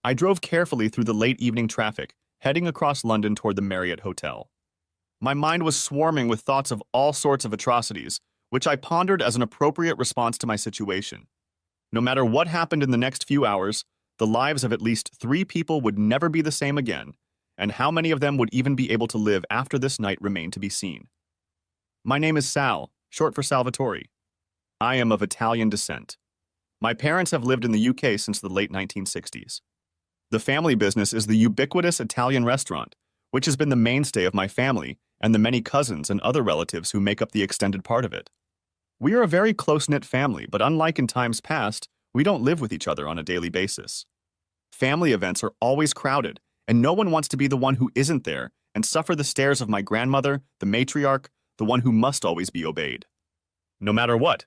I drove carefully through the late evening traffic, heading across London toward the Marriott Hotel. My mind was swarming with thoughts of all sorts of atrocities, which I pondered as an appropriate response to my situation. No matter what happened in the next few hours, the lives of at least 3 people would never be the same again, and how many of them would even be able to live after this night remained to be seen. My name is Sal, short for Salvatore. I am of Italian descent. My parents have lived in the UK since the late 1960s. The family business is the ubiquitous Italian restaurant, which has been the mainstay of my family and the many cousins and other relatives who make up the extended part of it. We are a very close-knit family, but unlike in times past, we don't live with each other on a daily basis. Family events are always crowded, and no one wants to be the one who isn't there and suffer the stares of my grandmother, the matriarch, the one who must always be obeyed. No matter what.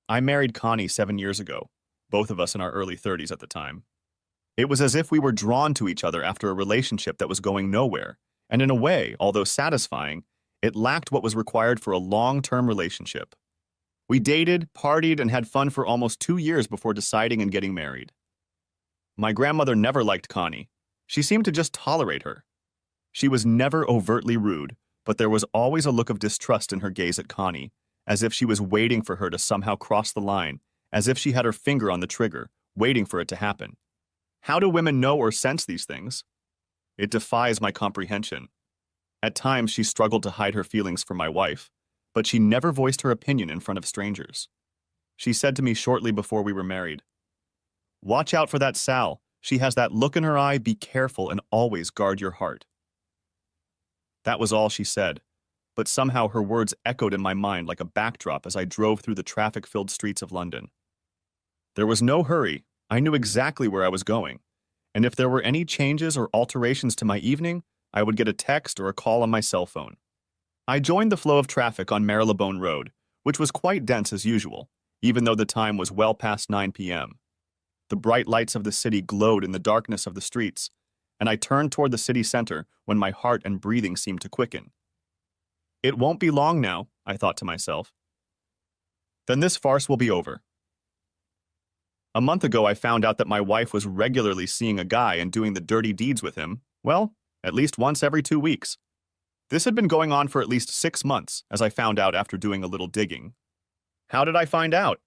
I married Connie 7 years ago, both of us in our early 30s at the time. It was as if we were drawn to each other after a relationship that was going nowhere, and in a way, although satisfying, it lacked what was required for a long-term relationship. We dated, partied, and had fun for almost 2 years before deciding and getting married. My grandmother never liked Connie. She seemed to just tolerate her. She was never overtly rude, but there was always a look of distrust in her gaze at Connie, as if she was waiting for her to somehow cross the line, as if she had her finger on the trigger, waiting for it to happen. How do women know or sense these things? It defies my comprehension. At times, she struggled to hide her feelings for my wife, but she never voiced her opinion in front of strangers. She said to me shortly before we were married, "Watch out for that Sal. She has that look in her eye. Be careful and always guard your heart." That was all she said, but somehow her words echoed in my mind like a backdrop as I drove through the traffic-filled streets of London. There was no hurry. I knew exactly where I was going, and if there were any changes or alterations to my evening, I would get a text or a call on my cell phone. I joined the flow of traffic on Marylebone Road, which was quite dense as usual, even though the time was well past 9 p.m. The bright lights of the city glowed in the darkness of the streets, and I turned toward the city center when my heart and breathing seemed to quicken. It won't be long now, I thought to myself. Then this farce will be over. A month ago, I found out that my wife was regularly seeing a guy and doing the dirty deeds with him, well, at least once every 2 weeks. This had been going on for at least 6 months, as I found out after doing a little digging. How did I find out?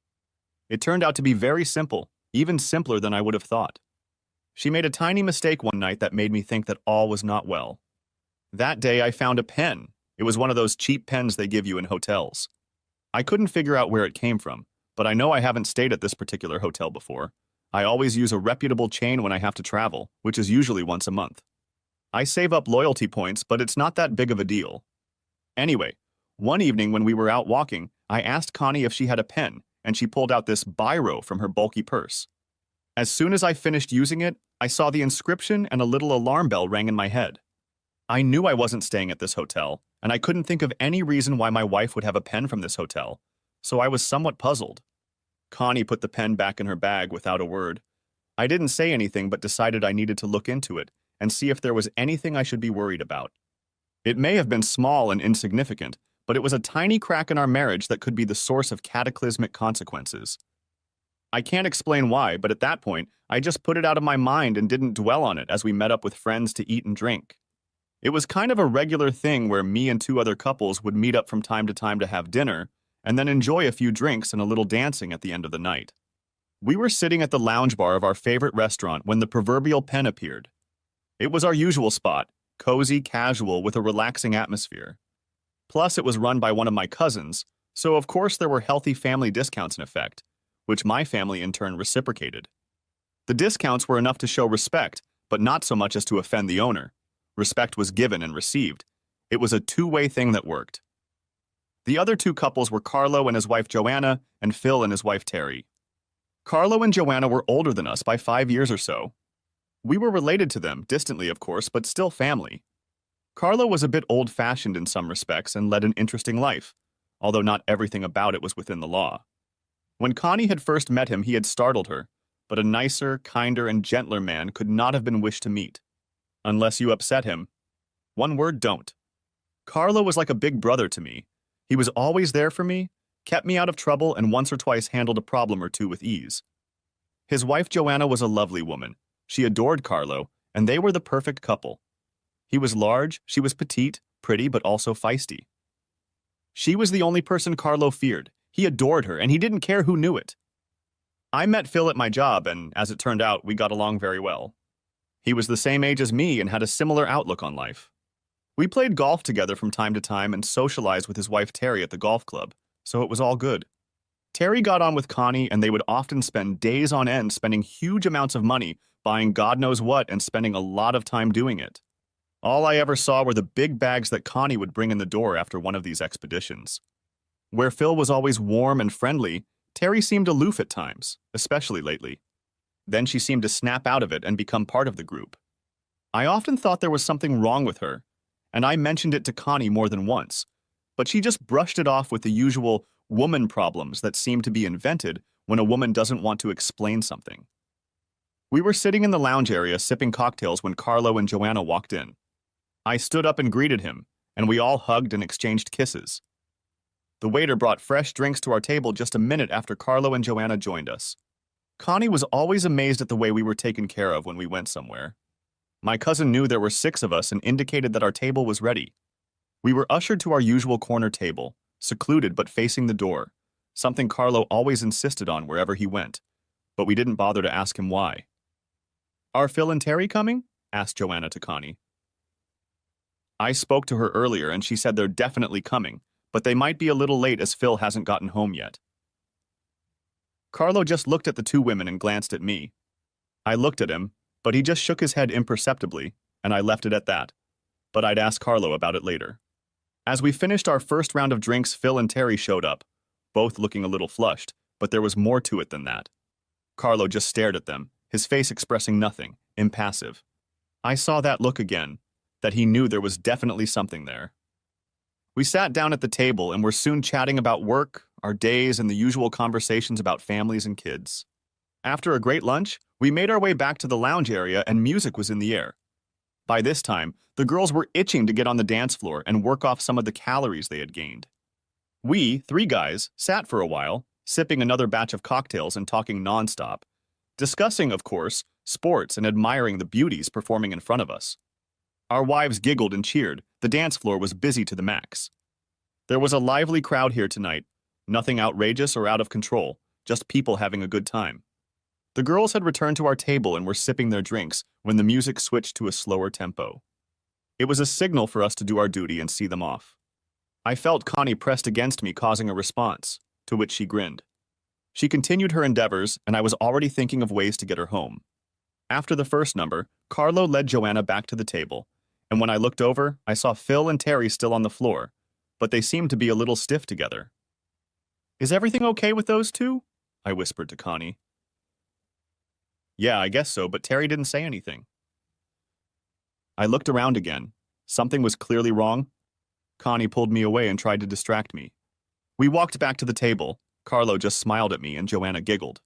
It turned out to be very simple, even simpler than I would have thought. She made a tiny mistake one night that made me think that all was not well. That day, I found a pen. It was one of those cheap pens they give you in hotels. I couldn't figure out where it came from, but I know I haven't stayed at this particular hotel before. I always use a reputable chain when I have to travel, which is usually once a month. I save up loyalty points, but it's not that big of a deal. Anyway, one evening when we were out walking, I asked Connie if she had a pen, and she pulled out this biro from her bulky purse. As soon as I finished using it, I saw the inscription and a little alarm bell rang in my head. I knew I wasn't staying at this hotel, and I couldn't think of any reason why my wife would have a pen from this hotel, so I was somewhat puzzled. Connie put the pen back in her bag without a word. I didn't say anything but decided I needed to look into it and see if there was anything I should be worried about. It may have been small and insignificant, but it was a tiny crack in our marriage that could be the source of cataclysmic consequences. I can't explain why, but at that point, I just put it out of my mind and didn't dwell on it as we met up with friends to eat and drink. It was kind of a regular thing where me and 2 other couples would meet up from time to have dinner, and then enjoy a few drinks and a little dancing at the end of the night. We were sitting at the lounge bar of our favorite restaurant when the proverbial pen appeared. It was our usual spot, cozy, casual, with a relaxing atmosphere. Plus, it was run by one of my cousins, so of course there were healthy family discounts in effect, which my family in turn reciprocated. The discounts were enough to show respect, but not so much as to offend the owner. Respect was given and received. It was a two-way thing that worked. The other 2 couples were Carlo and his wife Joanna, and Phil and his wife Terry. Carlo and Joanna were older than us by 5 years or so. We were related to them, distantly of course, but still family. Carlo was a bit old-fashioned in some respects and led an interesting life, although not everything about it was within the law. When Connie had first met him, he had startled her, but a nicer, kinder, and gentler man could not have been wished to meet. Unless you upset him. One word, don't. Carlo was like a big brother to me. He was always there for me, kept me out of trouble, and once or twice handled a problem or two with ease. His wife Joanna was a lovely woman, She adored Carlo, and they were the perfect couple. He was large, she was petite, pretty, but also feisty. She was the only person Carlo feared. He adored her, and he didn't care who knew it. I met Phil at my job, and as it turned out, we got along very well. He was the same age as me and had a similar outlook on life. We played golf together from time to time and socialized with his wife Terry at the golf club, so it was all good. Terry got on with Connie, and they would often spend days on end spending huge amounts of money buying God knows what and spending a lot of time doing it. All I ever saw were the big bags that Connie would bring in the door after one of these expeditions. Where Phil was always warm and friendly, Terry seemed aloof at times, especially lately. Then she seemed to snap out of it and become part of the group. I often thought there was something wrong with her, and I mentioned it to Connie more than once, but she just brushed it off with the usual woman problems that seem to be invented when a woman doesn't want to explain something. We were sitting in the lounge area sipping cocktails when Carlo and Joanna walked in. I stood up and greeted him, and we all hugged and exchanged kisses. The waiter brought fresh drinks to our table just a minute after Carlo and Joanna joined us. Connie was always amazed at the way we were taken care of when we went somewhere. My cousin knew there were 6 of us and indicated that our table was ready. We were ushered to our usual corner table, secluded but facing the door, something Carlo always insisted on wherever he went, but we didn't bother to ask him why. "Are Phil and Terry coming?" asked Joanna to Connie. I spoke to her earlier and she said they're definitely coming, but they might be a little late as Phil hasn't gotten home yet. Carlo just looked at the 2 women and glanced at me. I looked at him, but he just shook his head imperceptibly, and I left it at that. But I'd ask Carlo about it later. As we finished our first round of drinks, Phil and Terry showed up, both looking a little flushed, but there was more to it than that. Carlo just stared at them, his face expressing nothing, impassive. I saw that look again, that he knew there was definitely something there. We sat down at the table and were soon chatting about work, our days, and the usual conversations about families and kids. After a great lunch, we made our way back to the lounge area and music was in the air. By this time, the girls were itching to get on the dance floor and work off some of the calories they had gained. We, 3 guys, sat for a while, sipping another batch of cocktails and talking nonstop, discussing, of course, sports and admiring the beauties performing in front of us. Our wives giggled and cheered. The dance floor was busy to the max. There was a lively crowd here tonight, nothing outrageous or out of control, just people having a good time. The girls had returned to our table and were sipping their drinks when the music switched to a slower tempo. It was a signal for us to do our duty and see them off. I felt Connie pressed against me, causing a response, to which she grinned. She continued her endeavors, and I was already thinking of ways to get her home. After the first number, Carlo led Joanna back to the table, and when I looked over, I saw Phil and Terry still on the floor, but they seemed to be a little stiff together. "Is everything okay with those 2?" I whispered to Connie. "Yeah, I guess so, but Terry didn't say anything." I looked around again. Something was clearly wrong. Connie pulled me away and tried to distract me. We walked back to the table. Carlo just smiled at me and Joanna giggled.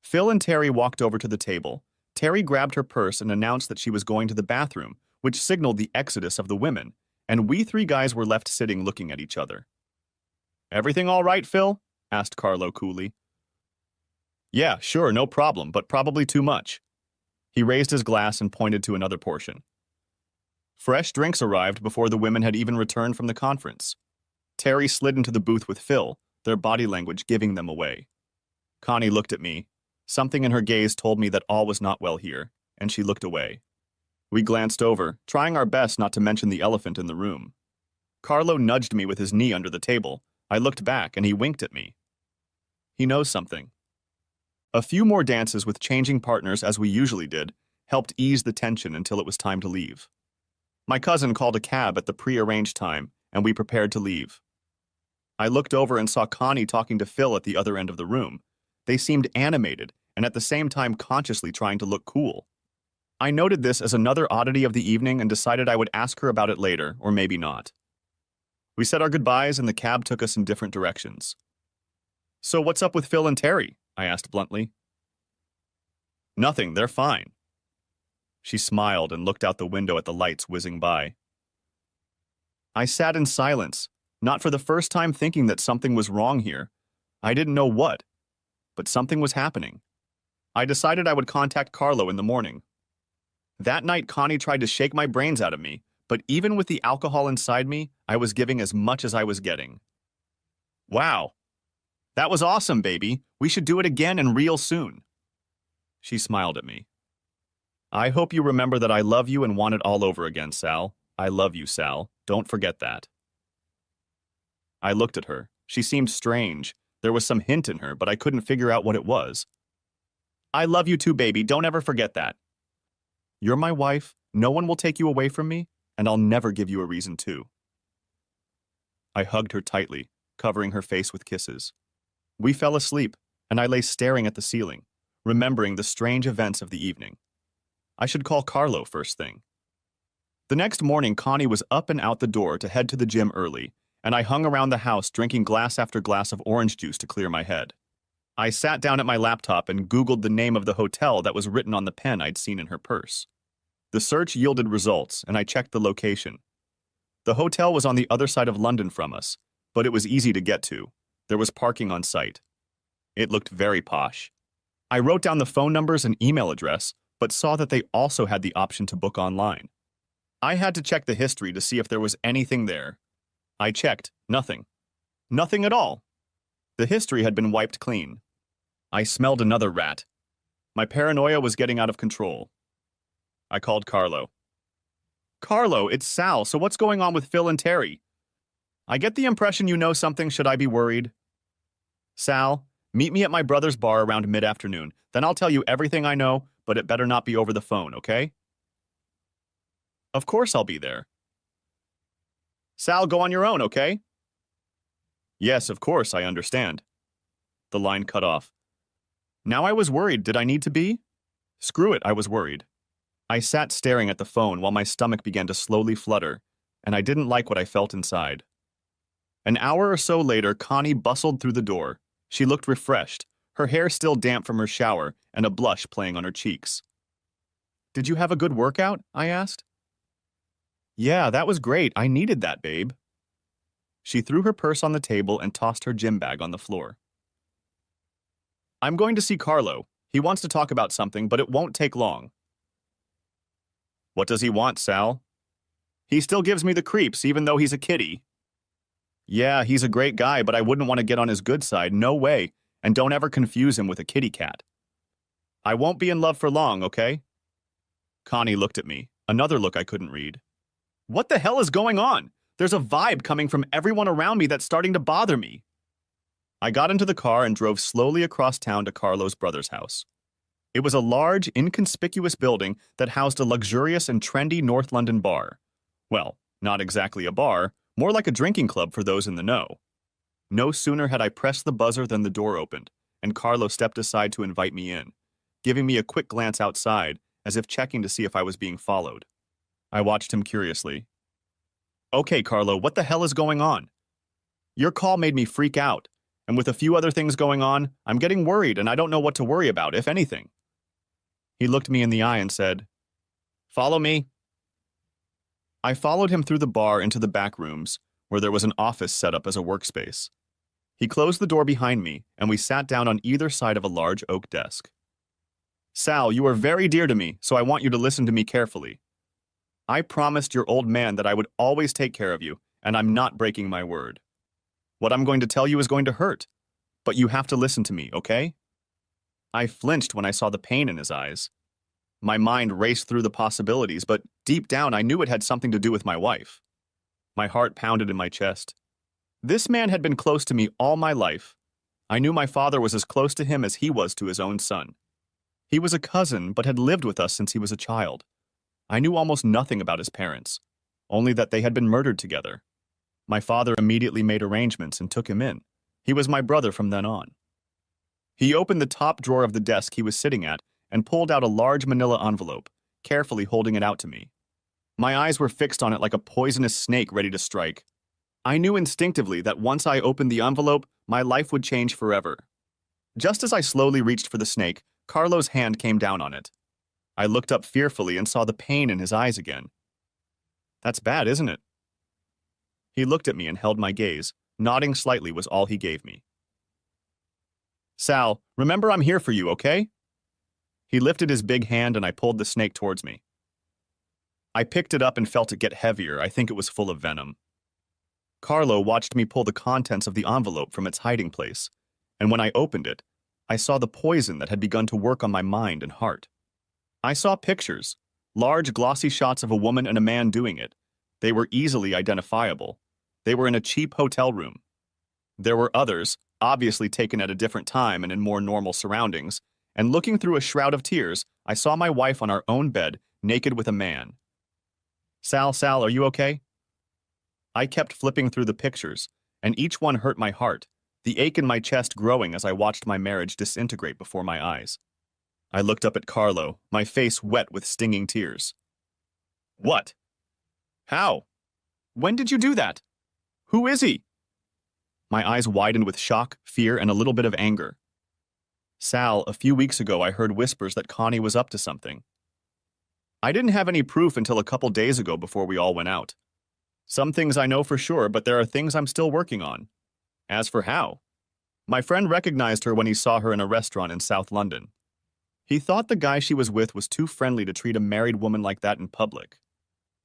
Phil and Terry walked over to the table. Terry grabbed her purse and announced that she was going to the bathroom, which signaled the exodus of the women, and we 3 guys were left sitting looking at each other. "Everything all right, Phil?" asked Carlo coolly. "Yeah, sure, no problem, but probably too much." He raised his glass and pointed to another portion. Fresh drinks arrived before the women had even returned from the conference. Terry slid into the booth with Phil, their body language giving them away. Connie looked at me. Something in her gaze told me that all was not well here, and she looked away. We glanced over, trying our best not to mention the elephant in the room. Carlo nudged me with his knee under the table. I looked back, and he winked at me. He knows something. A few more dances with changing partners, as we usually did, helped ease the tension until it was time to leave. My cousin called a cab at the pre-arranged time, and we prepared to leave. I looked over and saw Connie talking to Phil at the other end of the room. They seemed animated, and at the same time consciously trying to look cool. I noted this as another oddity of the evening and decided I would ask her about it later, or maybe not. We said our goodbyes and the cab took us in different directions. "So what's up with Phil and Terry?" I asked bluntly. "Nothing, they're fine." She smiled and looked out the window at the lights whizzing by. I sat in silence, not for the first time thinking that something was wrong here. I didn't know what, but something was happening. I decided I would contact Carlo in the morning. That night, Connie tried to shake my brains out of me, but even with the alcohol inside me, I was giving as much as I was getting. Wow. That was awesome, baby. We should do it again and real soon. She smiled at me. I hope you remember that I love you and want it all over again, Sal. I love you, Sal. Don't forget that. I looked at her. She seemed strange. There was some hint in her, but I couldn't figure out what it was. I love you too, baby. Don't ever forget that. You're my wife. No one will take you away from me, and I'll never give you a reason to. I hugged her tightly, covering her face with kisses. We fell asleep, and I lay staring at the ceiling, remembering the strange events of the evening. I should call Carlo first thing. The next morning, Connie was up and out the door to head to the gym early, and I hung around the house drinking glass after glass of orange juice to clear my head. I sat down at my laptop and Googled the name of the hotel that was written on the pen I'd seen in her purse. The search yielded results, and I checked the location. The hotel was on the other side of London from us, but it was easy to get to. There was parking on site. It looked very posh. I wrote down the phone numbers and email address, but saw that they also had the option to book online. I had to check the history to see if there was anything there. I checked. Nothing. Nothing at all. The history had been wiped clean. I smelled another rat. My paranoia was getting out of control. I called Carlo. Carlo, it's Sal, so what's going on with Phil and Terry? I get the impression you know something. Should I be worried? Sal, meet me at my brother's bar around mid-afternoon. Then I'll tell you everything I know, but it better not be over the phone, okay? Of course I'll be there. Sal, go on your own, okay? Yes, of course, I understand. The line cut off. Now I was worried. Did I need to be? Screw it, I was worried. I sat staring at the phone while my stomach began to slowly flutter, and I didn't like what I felt inside. An hour or so later, Connie bustled through the door. She looked refreshed, her hair still damp from her shower and a blush playing on her cheeks. Did you have a good workout? I asked. Yeah, that was great. I needed that, babe. She threw her purse on the table and tossed her gym bag on the floor. I'm going to see Carlo. He wants to talk about something, but it won't take long. What does he want, Sal? He still gives me the creeps, even though he's a kitty. Yeah, he's a great guy, but I wouldn't want to get on his good side, no way, and don't ever confuse him with a kitty cat. I won't be in love for long, okay? Connie looked at me, another look I couldn't read. What the hell is going on? There's a vibe coming from everyone around me that's starting to bother me. I got into the car and drove slowly across town to Carlo's brother's house. It was a large, inconspicuous building that housed a luxurious and trendy North London bar. Well, not exactly a bar, more like a drinking club for those in the know. No sooner had I pressed the buzzer than the door opened, and Carlo stepped aside to invite me in, giving me a quick glance outside, as if checking to see if I was being followed. I watched him curiously. Okay, Carlo, what the hell is going on? Your call made me freak out, and with a few other things going on, I'm getting worried and I don't know what to worry about, if anything. He looked me in the eye and said, Follow me. I followed him through the bar into the back rooms, where there was an office set up as a workspace. He closed the door behind me, and we sat down on either side of a large oak desk. Sal, you are very dear to me, so I want you to listen to me carefully. I promised your old man that I would always take care of you, and I'm not breaking my word. What I'm going to tell you is going to hurt, but you have to listen to me, okay? I flinched when I saw the pain in his eyes. My mind raced through the possibilities, but deep down I knew it had something to do with my wife. My heart pounded in my chest. This man had been close to me all my life. I knew my father was as close to him as he was to his own son. He was a cousin, but had lived with us since he was a child. I knew almost nothing about his parents, only that they had been murdered together. My father immediately made arrangements and took him in. He was my brother from then on. He opened the top drawer of the desk he was sitting at and pulled out a large manila envelope, carefully holding it out to me. My eyes were fixed on it like a poisonous snake ready to strike. I knew instinctively that once I opened the envelope, my life would change forever. Just as I slowly reached for the snake, Carlo's hand came down on it. I looked up fearfully and saw the pain in his eyes again. That's bad, isn't it? He looked at me and held my gaze. Nodding slightly was all he gave me. Sal, remember I'm here for you, okay? He lifted his big hand and I pulled the snake towards me. I picked it up and felt it get heavier. I think it was full of venom. Carlo watched me pull the contents of the envelope from its hiding place, and when I opened it, I saw the poison that had begun to work on my mind and heart. I saw pictures, large glossy shots of a woman and a man doing it. They were easily identifiable. They were in a cheap hotel room. There were others, obviously taken at a different time and in more normal surroundings, and looking through a shroud of tears, I saw my wife on our own bed, naked with a man. Sal, are you okay? I kept flipping through the pictures, and each one hurt my heart, the ache in my chest growing as I watched my marriage disintegrate before my eyes. I looked up at Carlo, my face wet with stinging tears. What? How? When did you do that? Who is he? My eyes widened with shock, fear, and a little bit of anger. Sal, a few weeks ago I heard whispers that Connie was up to something. I didn't have any proof until a couple days ago before we all went out. Some things I know for sure, but there are things I'm still working on. As for how, my friend recognized her when he saw her in a restaurant in South London. He thought the guy she was with was too friendly to treat a married woman like that in public.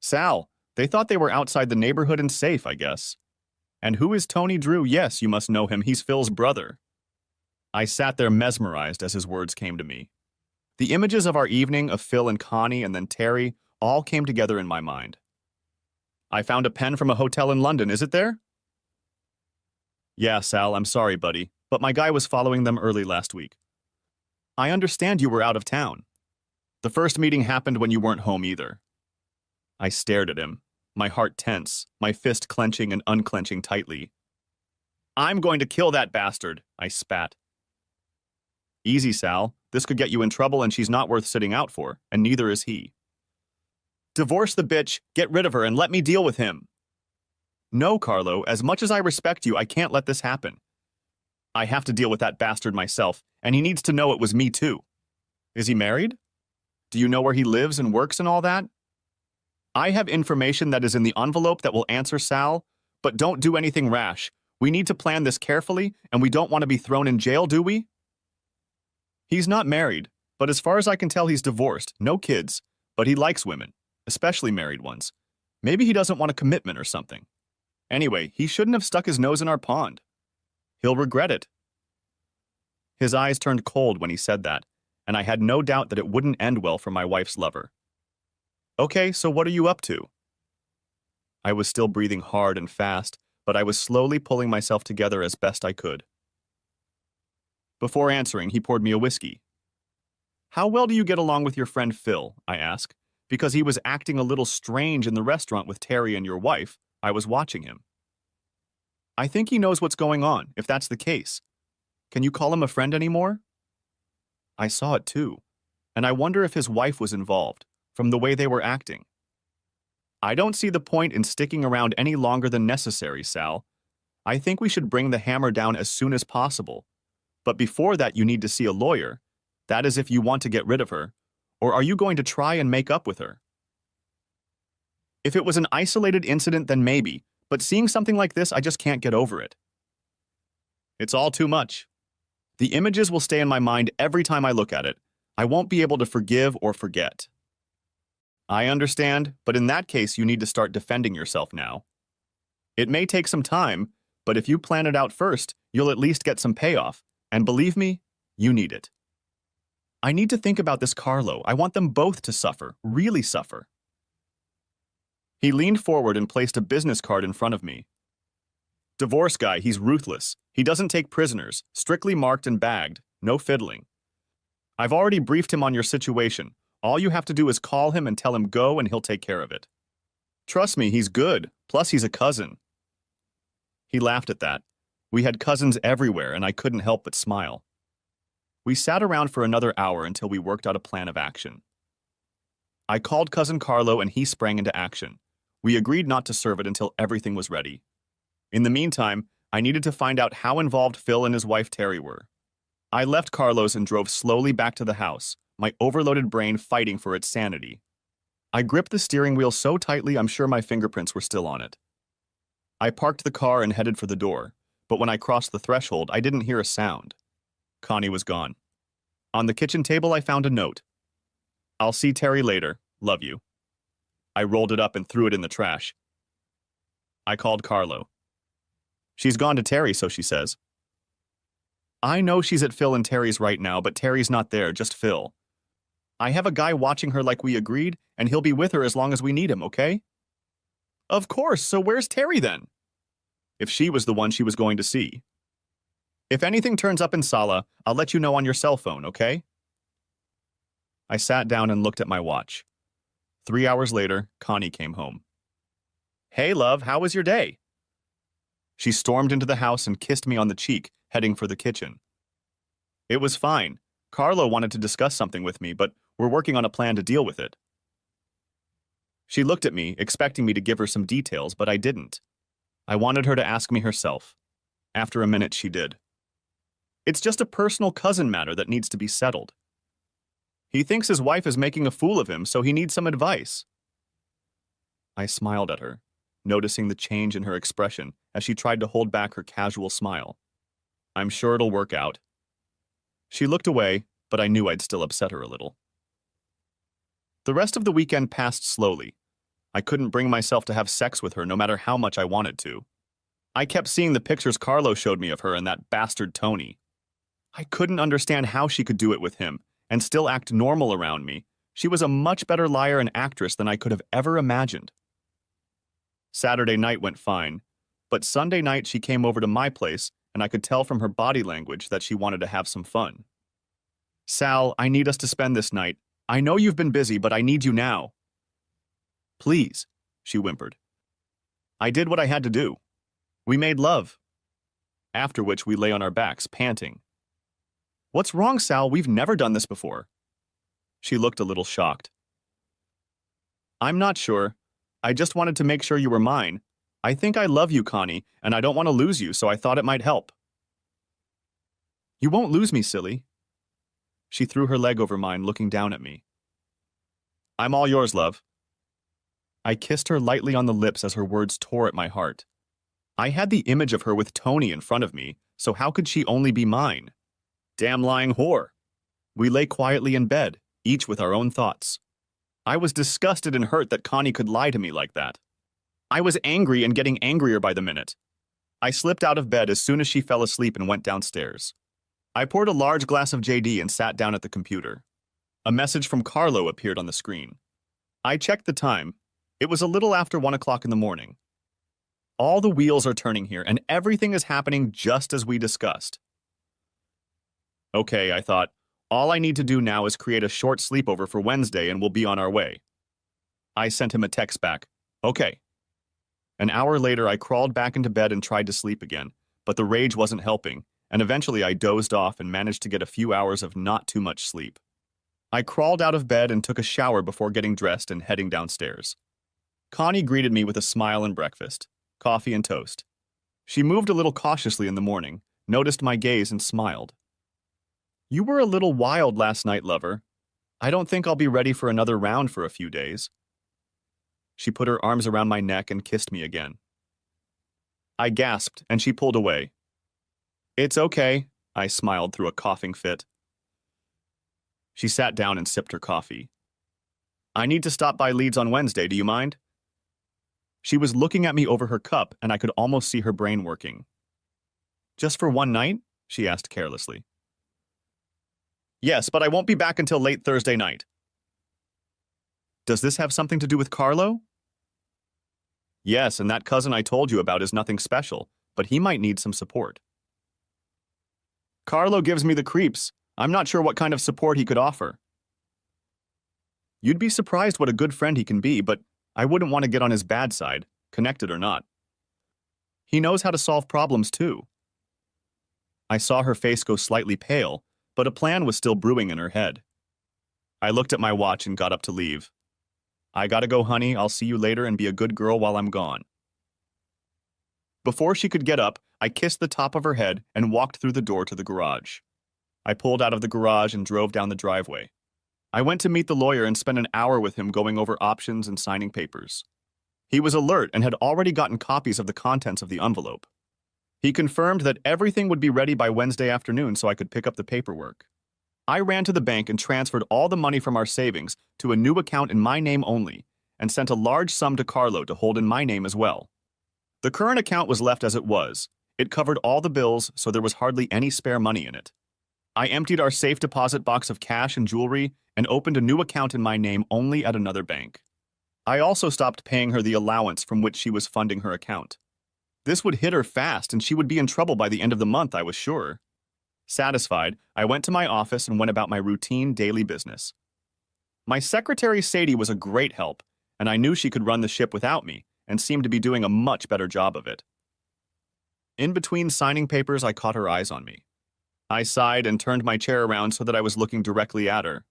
Sal, they thought they were outside the neighborhood and safe, I guess. And who is Tony Drew? Yes, you must know him. He's Phil's brother. I sat there mesmerized as his words came to me. The images of our evening, of Phil and Connie and then Terry, all came together in my mind. I found a pen from a hotel in London. Is it there? Yeah, Sal, I'm sorry, buddy, but my guy was following them early last week. I understand you were out of town. The first meeting happened when you weren't home either. I stared at him, my heart tense, my fist clenching and unclenching tightly. I'm going to kill that bastard, I spat. Easy, Sal. This could get you in trouble and she's not worth sitting out for, and neither is he. Divorce the bitch, get rid of her, and let me deal with him. No, Carlo, as much as I respect you, I can't let this happen. I have to deal with that bastard myself, and he needs to know it was me too. Is he married? Do you know where he lives and works and all that? I have information that is in the envelope that will answer Sal, but don't do anything rash. We need to plan this carefully, and we don't want to be thrown in jail, do we? He's not married, but as far as I can tell, he's divorced, no kids, but he likes women, especially married ones. Maybe he doesn't want a commitment or something. Anyway, he shouldn't have stuck his nose in our pond. He'll regret it. His eyes turned cold when he said that, and I had no doubt that it wouldn't end well for my wife's lover. Okay, so what are you up to? I was still breathing hard and fast, but I was slowly pulling myself together as best I could. Before answering, he poured me a whiskey. How well do you get along with your friend Phil? I asked, because he was acting a little strange in the restaurant with Terry and your wife. I was watching him. I think he knows what's going on, if that's the case. Can you call him a friend anymore? I saw it too, and I wonder if his wife was involved, from the way they were acting. I don't see the point in sticking around any longer than necessary, Sal. I think we should bring the hammer down as soon as possible. But before that, you need to see a lawyer. That is if you want to get rid of her. Or are you going to try and make up with her? If it was an isolated incident, then maybe, but seeing something like this, I just can't get over it. It's all too much. The images will stay in my mind every time I look at it. I won't be able to forgive or forget. I understand, but in that case, you need to start defending yourself now. It may take some time, but if you plan it out first, you'll at least get some payoff. And believe me, you need it. I need to think about this, Carlo. I want them both to suffer, really suffer. He leaned forward and placed a business card in front of me. Divorce guy, he's ruthless. He doesn't take prisoners, strictly marked and bagged, no fiddling. I've already briefed him on your situation. All you have to do is call him and tell him go and he'll take care of it. Trust me, he's good. Plus, he's a cousin. He laughed at that. We had cousins everywhere, and I couldn't help but smile. We sat around for another hour until we worked out a plan of action. I called Cousin Carlo, and he sprang into action. We agreed not to serve it until everything was ready. In the meantime, I needed to find out how involved Phil and his wife Terry were. I left Carlo's and drove slowly back to the house, my overloaded brain fighting for its sanity. I gripped the steering wheel so tightly I'm sure my fingerprints were still on it. I parked the car and headed for the door, but when I crossed the threshold, I didn't hear a sound. Connie was gone. On the kitchen table, I found a note. I'll see Terry later. Love you. I rolled it up and threw it in the trash. I called Carlo. She's gone to Terry, so she says. I know she's at Phil and Terry's right now, but Terry's not there, just Phil. I have a guy watching her like we agreed, and he'll be with her as long as we need him, okay? Of course, so where's Terry then? If she was the one she was going to see. If anything turns up in Sala, I'll let you know on your cell phone, okay? I sat down and looked at my watch. 3 hours later, Connie came home. Hey, love, how was your day? She stormed into the house and kissed me on the cheek, heading for the kitchen. It was fine. Carlo wanted to discuss something with me, but we're working on a plan to deal with it. She looked at me, expecting me to give her some details, but I didn't. I wanted her to ask me herself. After a minute, she did. It's just a personal cousin matter that needs to be settled. He thinks his wife is making a fool of him, so he needs some advice. I smiled at her, noticing the change in her expression as she tried to hold back her casual smile. I'm sure it'll work out. She looked away, but I knew I'd still upset her a little. The rest of the weekend passed slowly. I couldn't bring myself to have sex with her no matter how much I wanted to. I kept seeing the pictures Carlo showed me of her and that bastard Tony. I couldn't understand how she could do it with him and still act normal around me. She was a much better liar and actress than I could have ever imagined. Saturday night went fine, but Sunday night she came over to my place and I could tell from her body language that she wanted to have some fun. Sal, I need us to spend this night. I know you've been busy, but I need you now. Please, she whimpered. I did what I had to do. We made love. After which we lay on our backs, panting. What's wrong, Sal? We've never done this before. She looked a little shocked. I'm not sure. I just wanted to make sure you were mine. I think I love you, Connie, and I don't want to lose you, so I thought it might help. You won't lose me, silly. She threw her leg over mine, looking down at me. I'm all yours, love. I kissed her lightly on the lips as her words tore at my heart. I had the image of her with Tony in front of me, so how could she only be mine? Damn lying whore. We lay quietly in bed, each with our own thoughts. I was disgusted and hurt that Connie could lie to me like that. I was angry and getting angrier by the minute. I slipped out of bed as soon as she fell asleep and went downstairs. I poured a large glass of JD and sat down at the computer. A message from Carlo appeared on the screen. I checked the time. It was a little after 1 o'clock in the morning. All the wheels are turning here, and everything is happening just as we discussed. Okay, I thought, all I need to do now is create a short sleepover for Wednesday and we'll be on our way. I sent him a text back. Okay. An hour later, I crawled back into bed and tried to sleep again, but the rage wasn't helping, and eventually I dozed off and managed to get a few hours of not too much sleep. I crawled out of bed and took a shower before getting dressed and heading downstairs. Connie greeted me with a smile and breakfast, coffee and toast. She moved a little cautiously in the morning, noticed my gaze and smiled. You were a little wild last night, lover. I don't think I'll be ready for another round for a few days. She put her arms around my neck and kissed me again. I gasped, and she pulled away. It's okay, I smiled through a coughing fit. She sat down and sipped her coffee. I need to stop by Leeds on Wednesday, do you mind? She was looking at me over her cup, and I could almost see her brain working. Just for one night? She asked carelessly. Yes, but I won't be back until late Thursday night. Does this have something to do with Carlo? Yes, and that cousin I told you about is nothing special, but he might need some support. Carlo gives me the creeps. I'm not sure what kind of support he could offer. You'd be surprised what a good friend he can be, but I wouldn't want to get on his bad side, connected or not. He knows how to solve problems too. I saw her face go slightly pale, but a plan was still brewing in her head. I looked at my watch and got up to leave. I gotta go, honey. I'll see you later and be a good girl while I'm gone. Before she could get up, I kissed the top of her head and walked through the door to the garage. I pulled out of the garage and drove down the driveway. I went to meet the lawyer and spent an hour with him going over options and signing papers. He was alert and had already gotten copies of the contents of the envelope. He confirmed that everything would be ready by Wednesday afternoon so I could pick up the paperwork. I ran to the bank and transferred all the money from our savings to a new account in my name only, and sent a large sum to Carlo to hold in my name as well. The current account was left as it was. It covered all the bills, so there was hardly any spare money in it. I emptied our safe deposit box of cash and jewelry and opened a new account in my name only at another bank. I also stopped paying her the allowance from which she was funding her account. This would hit her fast and she would be in trouble by the end of the month, I was sure. Satisfied, I went to my office and went about my routine daily business. My secretary Sadie was a great help, and I knew she could run the ship without me and seemed to be doing a much better job of it. In between signing papers, I caught her eyes on me. I sighed and turned my chair around so that I was looking directly at her.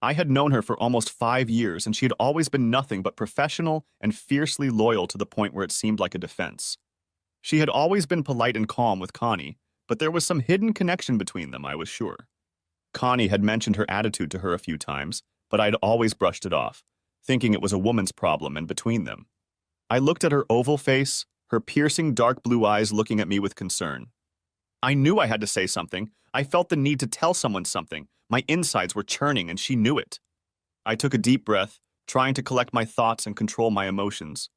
I had known her for almost 5 years, and she had always been nothing but professional and fiercely loyal to the point where it seemed like a defense. She had always been polite and calm with Connie, but there was some hidden connection between them, I was sure. Connie had mentioned her attitude to her a few times, but I'd always brushed it off, thinking it was a woman's problem and between them. I looked at her oval face, her piercing dark blue eyes looking at me with concern. I knew I had to say something. I felt the need to tell someone something. My insides were churning and she knew it. I took a deep breath, trying to collect my thoughts and control my emotions.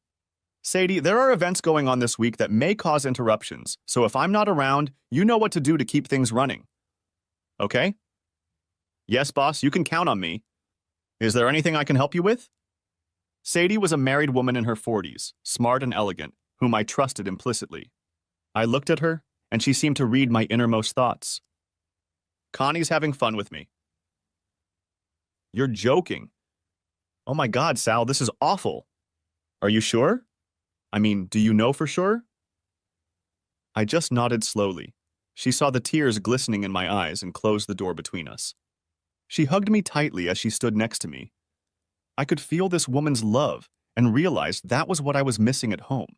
Sadie, there are events going on this week that may cause interruptions, so if I'm not around, you know what to do to keep things running. Okay? Yes, boss, you can count on me. Is there anything I can help you with? Sadie was a married woman in her 40s, smart and elegant, whom I trusted implicitly. I looked at her, and she seemed to read my innermost thoughts. Connie's having fun with me. You're joking. Oh my God, Sal, this is awful. Are you sure? I mean, do you know for sure? I just nodded slowly. She saw the tears glistening in my eyes and closed the door between us. She hugged me tightly as she stood next to me. I could feel this woman's love and realized that was what I was missing at home.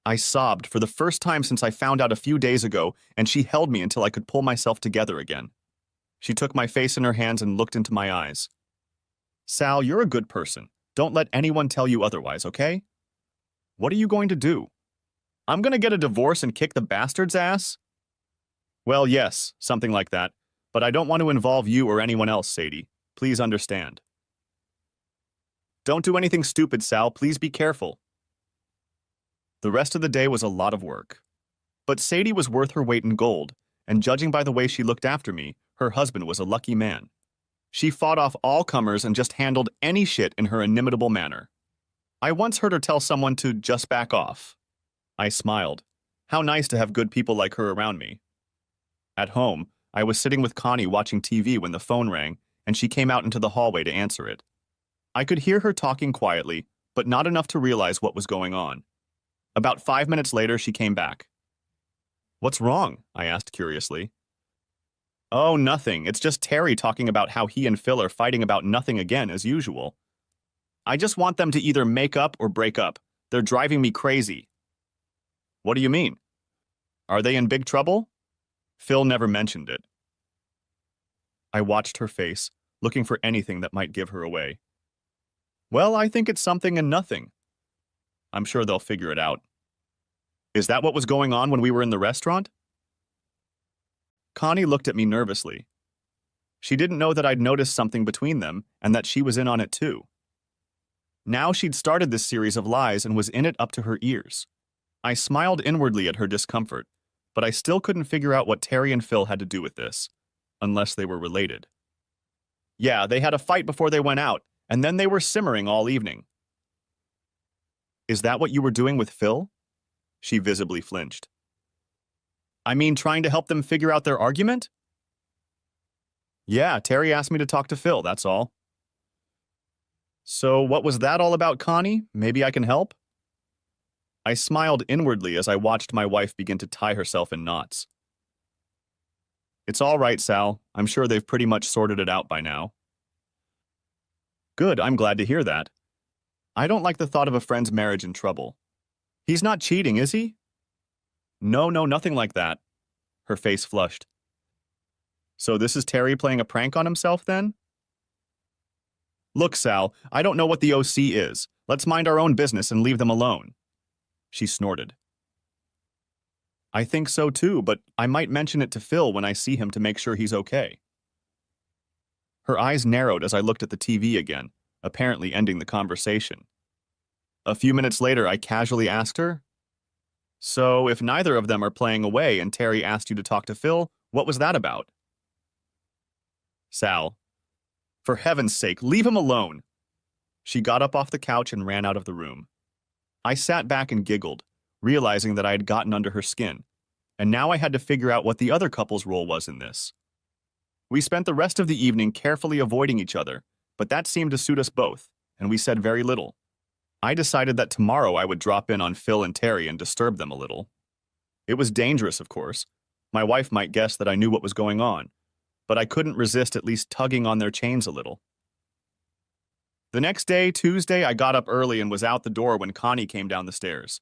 I sobbed for the first time since I found out a few days ago, and she held me until I could pull myself together again. She took my face in her hands and looked into my eyes. Sal, you're a good person. Don't let anyone tell you otherwise, okay? What are you going to do? I'm going to get a divorce and kick the bastard's ass? Well, yes, something like that. But I don't want to involve you or anyone else, Sadie. Please understand. Don't do anything stupid, Sal. Please be careful. The rest of the day was a lot of work. But Sadie was worth her weight in gold, and judging by the way she looked after me, her husband was a lucky man. She fought off all comers and just handled any shit in her inimitable manner. I once heard her tell someone to just back off. I smiled. How nice to have good people like her around me. At home, I was sitting with Connie watching TV when the phone rang, and she came out into the hallway to answer it. I could hear her talking quietly, but not enough to realize what was going on. About 5 minutes later, she came back. What's wrong? I asked curiously. Oh, nothing. It's just Terry talking about how he and Phil are fighting about nothing again, as usual. I just want them to either make up or break up. They're driving me crazy. What do you mean? Are they in big trouble? Phil never mentioned it. I watched her face, looking for anything that might give her away. Well, I think it's something and nothing. I'm sure they'll figure it out. Is that what was going on when we were in the restaurant? Connie looked at me nervously. She didn't know that I'd noticed something between them and that she was in on it too. Now she'd started this series of lies and was in it up to her ears. I smiled inwardly at her discomfort, but I still couldn't figure out what Terry and Phil had to do with this, unless they were related. Yeah, they had a fight before they went out, and then they were simmering all evening. Is that what you were doing with Phil? She visibly flinched. I mean, trying to help them figure out their argument? Yeah, Terry asked me to talk to Phil, that's all. So what was that all about, Connie? Maybe I can help? I smiled inwardly as I watched my wife begin to tie herself in knots. It's all right, Sal. I'm sure they've pretty much sorted it out by now. Good, I'm glad to hear that. I don't like the thought of a friend's marriage in trouble. He's not cheating, is he? No, nothing like that. Her face flushed. So this is Terry playing a prank on himself, then? Look, Sal, I don't know what the OC is. Let's mind our own business and leave them alone. She snorted. I think so too, but I might mention it to Phil when I see him to make sure he's okay. Her eyes narrowed as I looked at the TV again, apparently ending the conversation. A few minutes later, I casually asked her, "So, if neither of them are playing away and Terry asked you to talk to Phil, what was that about?" Sal, "For heaven's sake, leave him alone." She got up off the couch and ran out of the room. I sat back and giggled, realizing that I had gotten under her skin, and now I had to figure out what the other couple's role was in this. We spent the rest of the evening carefully avoiding each other, but that seemed to suit us both, and we said very little. I decided that tomorrow I would drop in on Phil and Terry and disturb them a little. It was dangerous, of course. My wife might guess that I knew what was going on, but I couldn't resist at least tugging on their chains a little. The next day, Tuesday, I got up early and was out the door when Connie came down the stairs.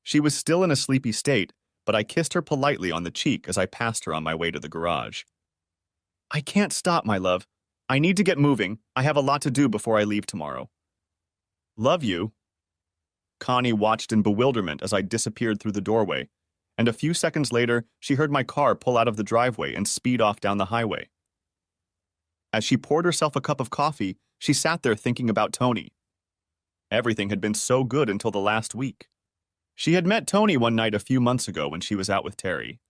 She was still in a sleepy state, but I kissed her politely on the cheek as I passed her on my way to the garage. "I can't stop, my love. I need to get moving. I have a lot to do before I leave tomorrow." "Love you." Connie watched in bewilderment as I disappeared through the doorway, and a few seconds later, she heard my car pull out of the driveway and speed off down the highway. As she poured herself a cup of coffee, she sat there thinking about Tony. Everything had been so good until the last week. She had met Tony one night a few months ago when she was out with Terry.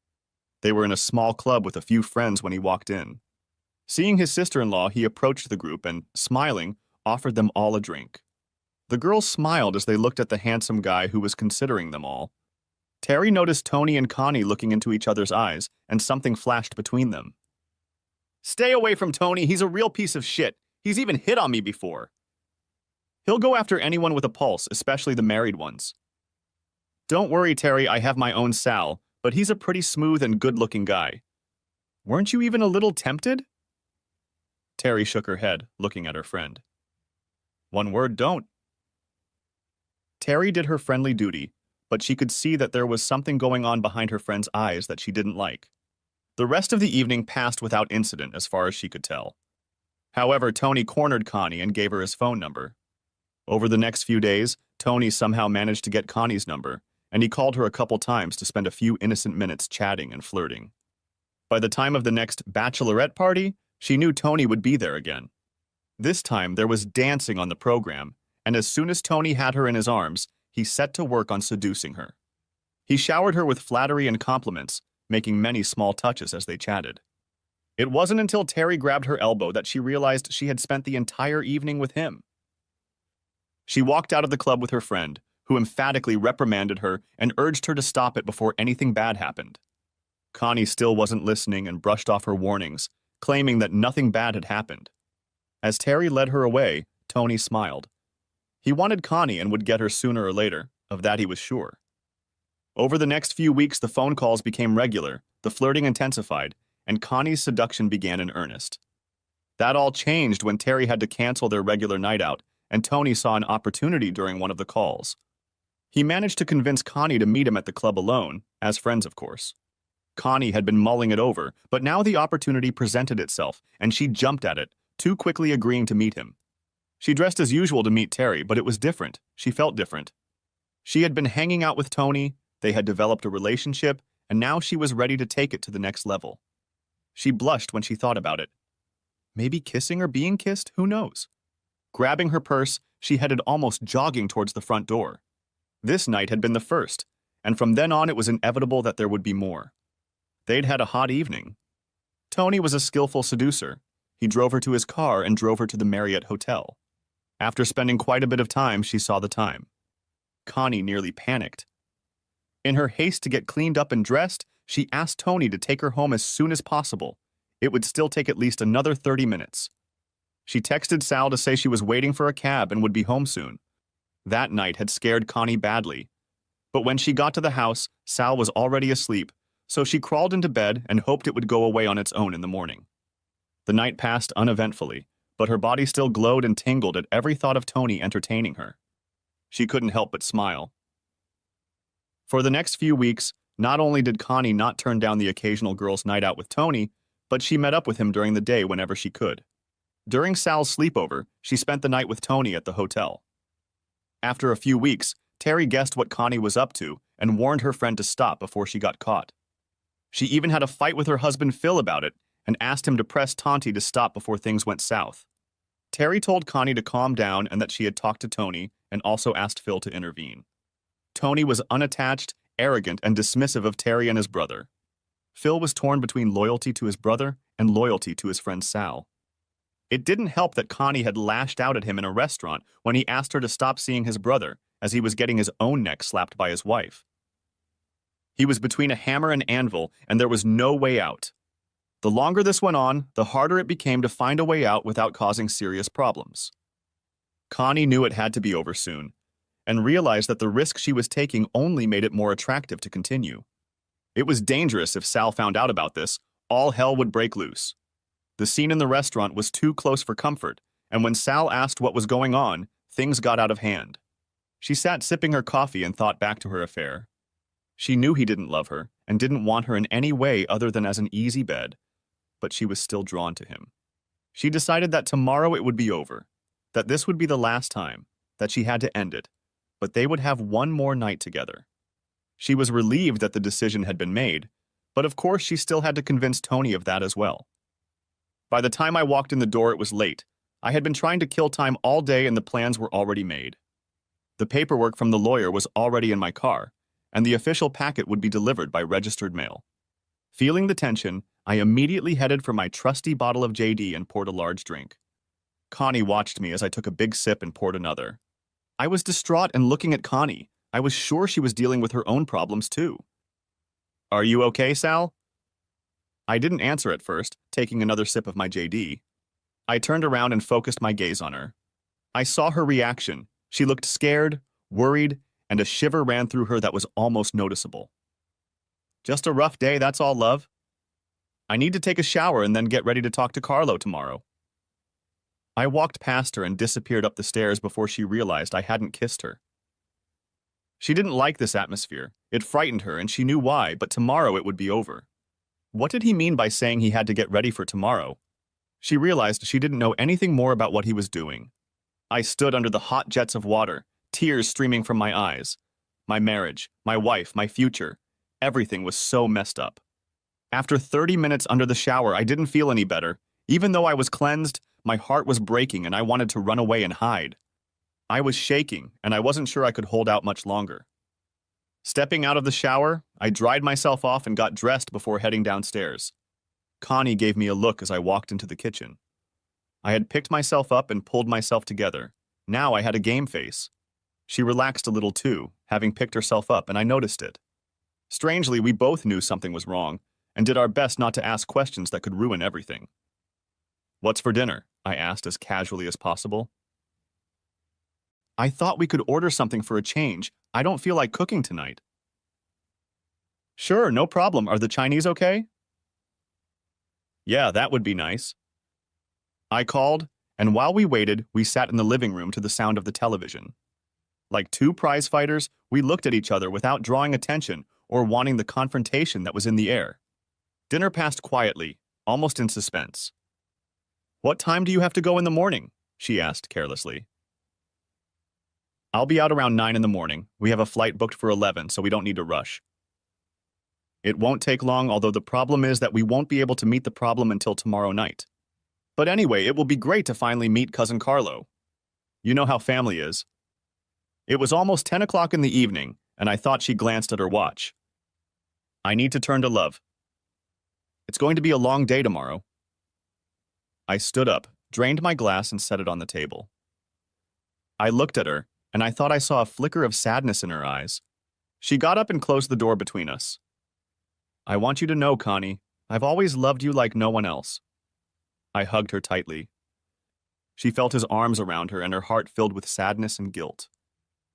They were in a small club with a few friends when he walked in. Seeing his sister-in-law, he approached the group and, smiling, offered them all a drink. The girls smiled as they looked at the handsome guy who was considering them all. Terry noticed Tony and Connie looking into each other's eyes, and something flashed between them. "Stay away from Tony. He's a real piece of shit. He's even hit on me before. He'll go after anyone with a pulse, especially the married ones." "Don't worry, Terry, I have my own Sal, but he's a pretty smooth and good-looking guy. Weren't you even a little tempted?" Terry shook her head, looking at her friend. "One word, don't." Terry did her friendly duty, but she could see that there was something going on behind her friend's eyes that she didn't like. The rest of the evening passed without incident as far as she could tell. However, Tony cornered Connie and gave her his phone number. Over the next few days, Tony somehow managed to get Connie's number, and he called her a couple times to spend a few innocent minutes chatting and flirting. By the time of the next bachelorette party, she knew Tony would be there again. This time, there was dancing on the program, and as soon as Tony had her in his arms, he set to work on seducing her. He showered her with flattery and compliments, making many small touches as they chatted. It wasn't until Terry grabbed her elbow that she realized she had spent the entire evening with him. She walked out of the club with her friend, who emphatically reprimanded her and urged her to stop it before anything bad happened. Connie still wasn't listening and brushed off her warnings, claiming that nothing bad had happened. As Terry led her away, Tony smiled. He wanted Connie and would get her sooner or later, of that he was sure. Over the next few weeks, the phone calls became regular, the flirting intensified, and Connie's seduction began in earnest. That all changed when Terry had to cancel their regular night out, and Tony saw an opportunity during one of the calls. He managed to convince Connie to meet him at the club alone, as friends, of course. Connie had been mulling it over, but now the opportunity presented itself, and she jumped at it, too quickly agreeing to meet him. She dressed as usual to meet Terry, but it was different. She felt different. She had been hanging out with Tony, they had developed a relationship, and now she was ready to take it to the next level. She blushed when she thought about it. Maybe kissing or being kissed, who knows? Grabbing her purse, she headed almost jogging towards the front door. This night had been the first, and from then on it was inevitable that there would be more. They'd had a hot evening. Tony was a skillful seducer. He drove her to his car and drove her to the Marriott Hotel. After spending quite a bit of time, she saw the time. Connie nearly panicked. In her haste to get cleaned up and dressed, she asked Tony to take her home as soon as possible. It would still take at least another 30 minutes. She texted Sal to say she was waiting for a cab and would be home soon. That night had scared Connie badly. But when she got to the house, Sal was already asleep, so she crawled into bed and hoped it would go away on its own in the morning. The night passed uneventfully, but her body still glowed and tingled at every thought of Tony entertaining her. She couldn't help but smile. For the next few weeks, not only did Connie not turn down the occasional girls' night out with Tony, but she met up with him during the day whenever she could. During Sal's sleepover, she spent the night with Tony at the hotel. After a few weeks, Terry guessed what Connie was up to and warned her friend to stop before she got caught. She even had a fight with her husband Phil about it and asked him to press Tonti to stop before things went south. Terry told Connie to calm down and that she had talked to Tony and also asked Phil to intervene. Tony was unattached, arrogant, and dismissive of Terry and his brother. Phil was torn between loyalty to his brother and loyalty to his friend Sal. It didn't help that Connie had lashed out at him in a restaurant when he asked her to stop seeing his brother, as he was getting his own neck slapped by his wife. He was between a hammer and anvil, and there was no way out. The longer this went on, the harder it became to find a way out without causing serious problems. Connie knew it had to be over soon, and realized that the risk she was taking only made it more attractive to continue. It was dangerous if Sal found out about this. All hell would break loose. The scene in the restaurant was too close for comfort, and when Sal asked what was going on, things got out of hand. She sat sipping her coffee and thought back to her affair. She knew he didn't love her and didn't want her in any way other than as an easy bed, but she was still drawn to him. She decided that tomorrow it would be over, that this would be the last time, that she had to end it, but they would have one more night together. She was relieved that the decision had been made, but of course she still had to convince Tony of that as well. By the time I walked in the door, it was late. I had been trying to kill time all day and the plans were already made. The paperwork from the lawyer was already in my car, and the official packet would be delivered by registered mail. Feeling the tension, I immediately headed for my trusty bottle of JD and poured a large drink. Connie watched me as I took a big sip and poured another. I was distraught and looking at Connie. I was sure she was dealing with her own problems too. "Are you okay, Sal?" I didn't answer at first, taking another sip of my JD. I turned around and focused my gaze on her. I saw her reaction. She looked scared, worried, and a shiver ran through her that was almost noticeable. "Just a rough day, that's all, love. I need to take a shower and then get ready to talk to Carlo tomorrow." I walked past her and disappeared up the stairs before she realized I hadn't kissed her. She didn't like this atmosphere. It frightened her, and she knew why, but tomorrow it would be over. What did he mean by saying he had to get ready for tomorrow? She realized she didn't know anything more about what he was doing. I stood under the hot jets of water, tears streaming from my eyes. My marriage, my wife, my future, everything was so messed up. After 30 minutes under the shower, I didn't feel any better. Even though I was cleansed, my heart was breaking and I wanted to run away and hide. I was shaking, and I wasn't sure I could hold out much longer. Stepping out of the shower, I dried myself off and got dressed before heading downstairs. Connie gave me a look as I walked into the kitchen. I had picked myself up and pulled myself together. Now I had a game face. She relaxed a little too, having picked herself up, and I noticed it. Strangely, we both knew something was wrong, and did our best not to ask questions that could ruin everything. "What's for dinner?" I asked as casually as possible. "I thought we could order something for a change. I don't feel like cooking tonight." "Sure, no problem. Are the Chinese okay?" "Yeah, that would be nice." I called, and while we waited, we sat in the living room to the sound of the television. Like two prize fighters, we looked at each other without drawing attention or wanting the confrontation that was in the air. Dinner passed quietly, almost in suspense. "What time do you have to go in the morning?" she asked carelessly. "I'll be out around 9 in the morning. We have a flight booked for 11, so we don't need to rush." "It won't take long, although the problem is that we won't be able to meet the problem until tomorrow night. But anyway, it will be great to finally meet Cousin Carlo. You know how family is." It was almost 10 o'clock in the evening, and I thought she glanced at her watch. "I need to turn to Love. It's going to be a long day tomorrow." I stood up, drained my glass, and set it on the table. I looked at her, and I thought I saw a flicker of sadness in her eyes. She got up and closed the door between us. "I want you to know, Connie, I've always loved you like no one else." I hugged her tightly. She felt his arms around her, and her heart filled with sadness and guilt.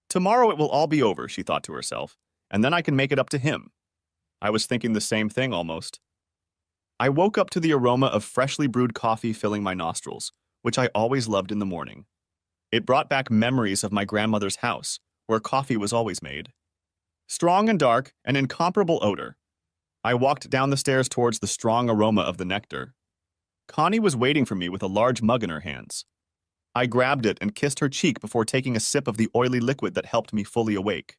Tomorrow it will all be over, she thought to herself, and then I can make it up to him. I was thinking the same thing almost. I woke up to the aroma of freshly brewed coffee filling my nostrils, which I always loved in the morning. It brought back memories of my grandmother's house, where coffee was always made. Strong and dark, an incomparable odor. I walked down the stairs towards the strong aroma of the nectar. Connie was waiting for me with a large mug in her hands. I grabbed it and kissed her cheek before taking a sip of the oily liquid that helped me fully awake.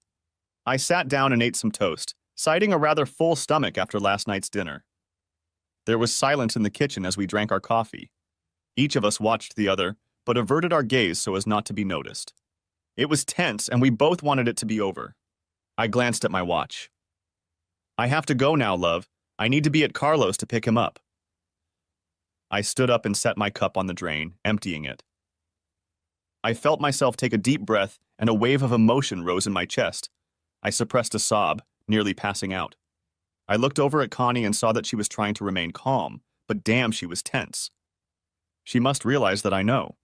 I sat down and ate some toast, citing a rather full stomach after last night's dinner. There was silence in the kitchen as we drank our coffee. Each of us watched the other, but averted our gaze so as not to be noticed. It was tense, and we both wanted it to be over. I glanced at my watch. I have to go now, love. I need to be at Carlos to pick him up. I stood up and set my cup on the drain, emptying it. I felt myself take a deep breath, and a wave of emotion rose in my chest. I suppressed a sob, nearly passing out. I looked over at Connie and saw that she was trying to remain calm, but damn, she was tense. She must realize that I know.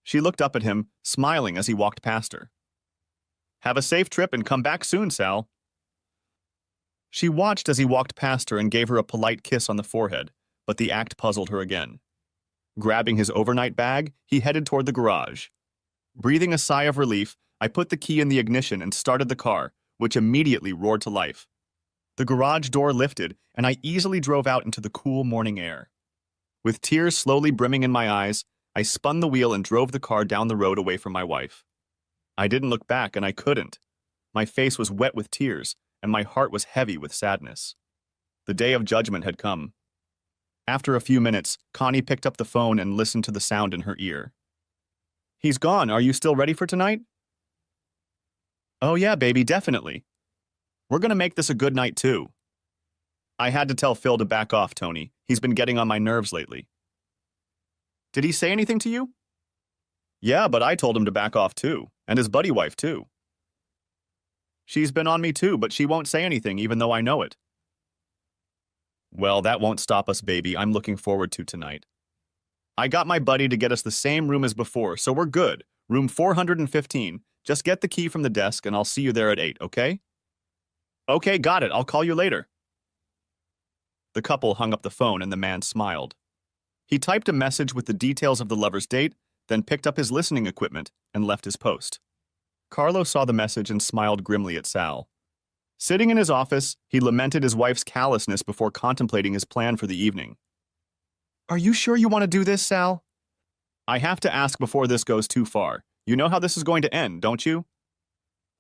She looked up at him, smiling as he walked past her. Have a safe trip and come back soon, Sal. She watched as he walked past her and gave her a polite kiss on the forehead, but the act puzzled her again. Grabbing his overnight bag, he headed toward the garage. Breathing a sigh of relief, I put the key in the ignition and started the car, which immediately roared to life. The garage door lifted, and I easily drove out into the cool morning air. With tears slowly brimming in my eyes, I spun the wheel and drove the car down the road away from my wife. I didn't look back, and I couldn't. My face was wet with tears, and my heart was heavy with sadness. The day of judgment had come. After a few minutes, Connie picked up the phone and listened to the sound in her ear. He's gone. Are you still ready for tonight? Oh yeah, baby, definitely. We're gonna make this a good night, too. I had to tell Phil to back off, Tony. He's been getting on my nerves lately. Did he say anything to you? Yeah, but I told him to back off, too. And his buddy wife, too. She's been on me, too, but she won't say anything, even though I know it. Well, that won't stop us, baby. I'm looking forward to tonight. I got my buddy to get us the same room as before, so we're good. Room 415. Just get the key from the desk, and I'll see you there at 8, okay? Okay, got it. I'll call you later. The couple hung up the phone, and the man smiled. He typed a message with the details of the lovers' date, then picked up his listening equipment and left his post. Carlo saw the message and smiled grimly at Sal. Sitting in his office, he lamented his wife's callousness before contemplating his plan for the evening. Are you sure you want to do this, Sal? I have to ask before this goes too far. You know how this is going to end, don't you?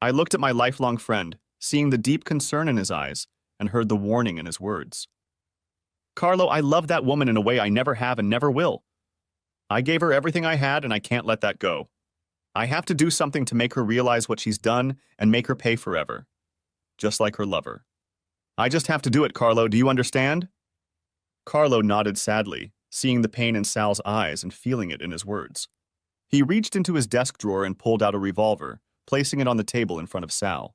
I looked at my lifelong friend, seeing the deep concern in his eyes, and heard the warning in his words. Carlo, I love that woman in a way I never have and never will. I gave her everything I had, and I can't let that go. I have to do something to make her realize what she's done and make her pay forever. Just like her lover. I just have to do it, Carlo. Do you understand? Carlo nodded sadly, seeing the pain in Sal's eyes and feeling it in his words. He reached into his desk drawer and pulled out a revolver, placing it on the table in front of Sal.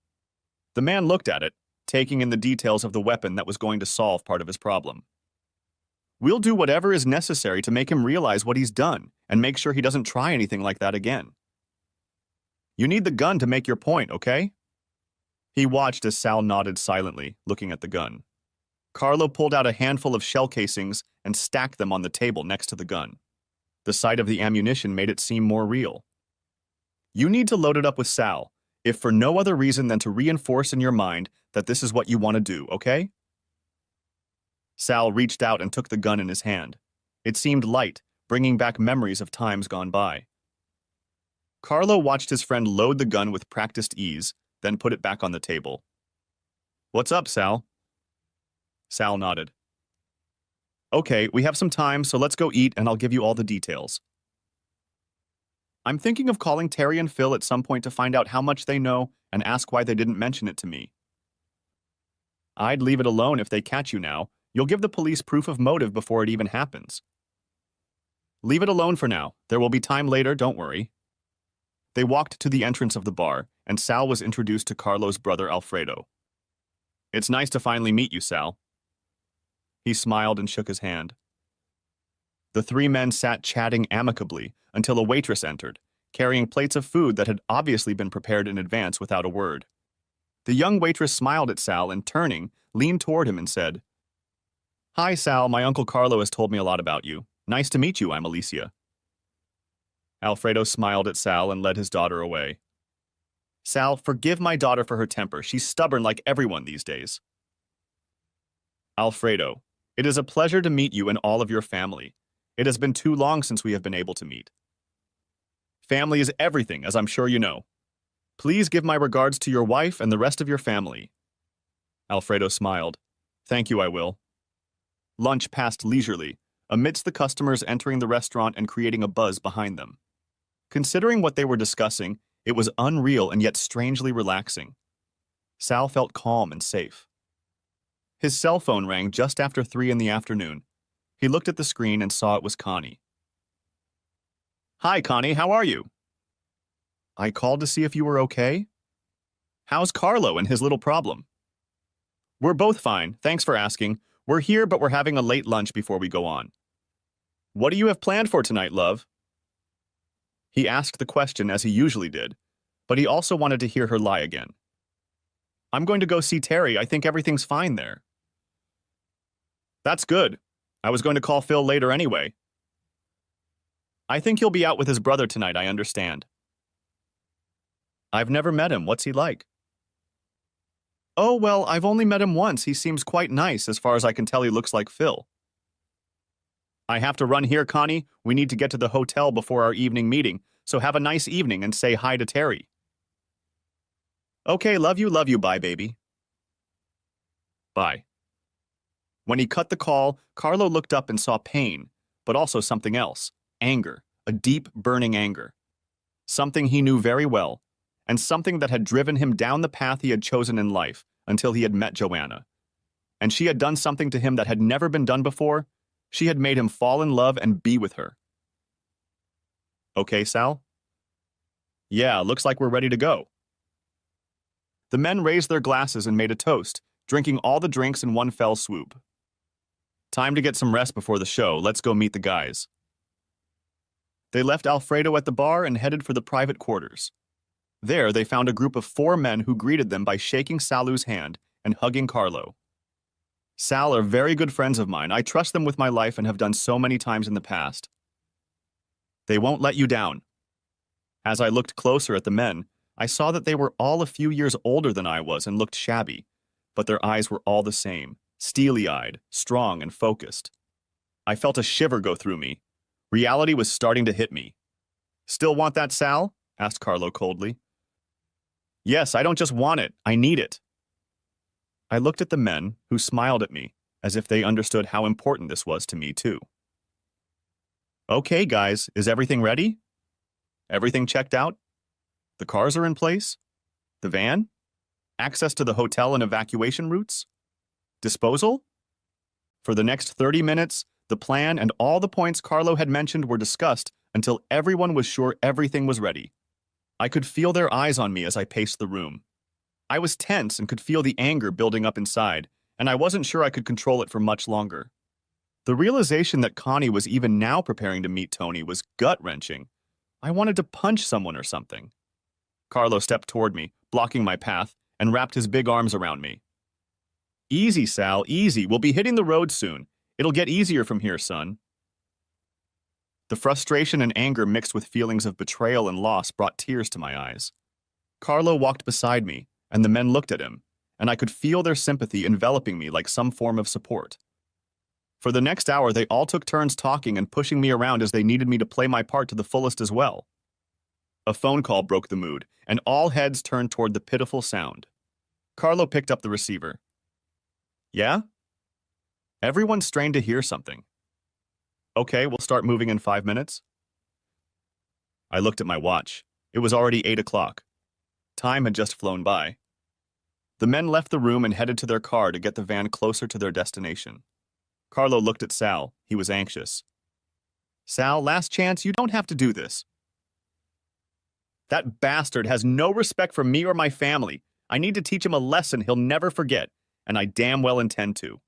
The man looked at it, taking in the details of the weapon that was going to solve part of his problem. We'll do whatever is necessary to make him realize what he's done and make sure he doesn't try anything like that again. You need the gun to make your point, okay? He watched as Sal nodded silently, looking at the gun. Carlo pulled out a handful of shell casings and stacked them on the table next to the gun. The sight of the ammunition made it seem more real. You need to load it up with Sal, if for no other reason than to reinforce in your mind that this is what you want to do, okay? Sal reached out and took the gun in his hand. It seemed light, bringing back memories of times gone by. Carlo watched his friend load the gun with practiced ease, then put it back on the table. What's up, Sal? Sal nodded. Okay, we have some time, so let's go eat and I'll give you all the details. I'm thinking of calling Terry and Phil at some point to find out how much they know and ask why they didn't mention it to me. I'd leave it alone if they catch you now. You'll give the police proof of motive before it even happens. Leave it alone for now. There will be time later, don't worry. They walked to the entrance of the bar, and Sal was introduced to Carlo's brother Alfredo. It's nice to finally meet you, Sal. He smiled and shook his hand. The three men sat chatting amicably until a waitress entered, carrying plates of food that had obviously been prepared in advance without a word. The young waitress smiled at Sal and, turning, leaned toward him and said, Hi, Sal. My Uncle Carlo has told me a lot about you. Nice to meet you. I'm Alicia. Alfredo smiled at Sal and led his daughter away. Sal, forgive my daughter for her temper. She's stubborn like everyone these days. Alfredo, it is a pleasure to meet you and all of your family. It has been too long since we have been able to meet. Family is everything, as I'm sure you know. Please give my regards to your wife and the rest of your family. Alfredo smiled. Thank you, I will. Lunch passed leisurely, amidst the customers entering the restaurant and creating a buzz behind them. Considering what they were discussing, It was unreal and yet strangely relaxing. Sal felt calm and safe. His cell phone rang just after 3 in the afternoon. He looked at the screen and saw it was Connie. "Hi, Connie, how are you?" "I called to see if you were okay." "How's Carlo and his little problem?" "We're both fine, thanks for asking. We're here, but we're having a late lunch before we go on." "What do you have planned for tonight, love?" He asked the question as he usually did, but he also wanted to hear her lie again. "I'm going to go see Terry. I think everything's fine there." "That's good. I was going to call Phil later anyway." "I think he'll be out with his brother tonight, I understand." "I've never met him. What's he like?" "Oh, well, I've only met him once. He seems quite nice. As far as I can tell, he looks like Phil." "I have to run here, Connie. We need to get to the hotel before our evening meeting, so have a nice evening and say hi to Terry." "Okay, love you, bye, baby." Bye. When he cut the call, Carlo looked up and saw pain, but also something else, anger, a deep, burning anger. Something he knew very well, and something that had driven him down the path he had chosen in life until he had met Joanna. And she had done something to him that had never been done before. She had made him fall in love and be with her. "Okay, Sal?" "Yeah, looks like we're ready to go." The men raised their glasses and made a toast, drinking all the drinks in one fell swoop. "Time to get some rest before the show. Let's go meet the guys." They left Alfredo at the bar and headed for the private quarters. There, they found a group of 4 men who greeted them by shaking Salu's hand and hugging Carlo. "Sal are very good friends of mine. I trust them with my life and have done so many times in the past. They won't let you down." As I looked closer at the men, I saw that they were all a few years older than I was and looked shabby, but their eyes were all the same, steely-eyed, strong, and focused. I felt a shiver go through me. Reality was starting to hit me. "Still want that, Sal?" asked Carlo coldly. "Yes, I don't just want it, I need it." I looked at the men, who smiled at me, as if they understood how important this was to me, too. "Okay, guys, is everything ready? Everything checked out? The cars are in place? The van? Access to the hotel and evacuation routes? Disposal?" For the next 30 minutes, the plan and all the points Carlo had mentioned were discussed until everyone was sure everything was ready. I could feel their eyes on me as I paced the room. I was tense and could feel the anger building up inside, and I wasn't sure I could control it for much longer. The realization that Connie was even now preparing to meet Tony was gut-wrenching. I wanted to punch someone or something. Carlo stepped toward me, blocking my path, and wrapped his big arms around me. "Easy, Sal, easy. We'll be hitting the road soon. It'll get easier from here, son." The frustration and anger mixed with feelings of betrayal and loss brought tears to my eyes. Carlo walked beside me, and the men looked at him, and I could feel their sympathy enveloping me like some form of support. For the next hour, they all took turns talking and pushing me around as they needed me to play my part to the fullest as well. A phone call broke the mood, and all heads turned toward the pitiful sound. Carlo picked up the receiver. "Yeah?" Everyone strained to hear something. "Okay, we'll start moving in 5 minutes." I looked at my watch. It was already 8 o'clock. Time had just flown by. The men left the room and headed to their car to get the van closer to their destination. Carlo looked at Sal. He was anxious. "Sal, last chance, you don't have to do this." "That bastard has no respect for me or my family. I need to teach him a lesson he'll never forget, and I damn well intend to."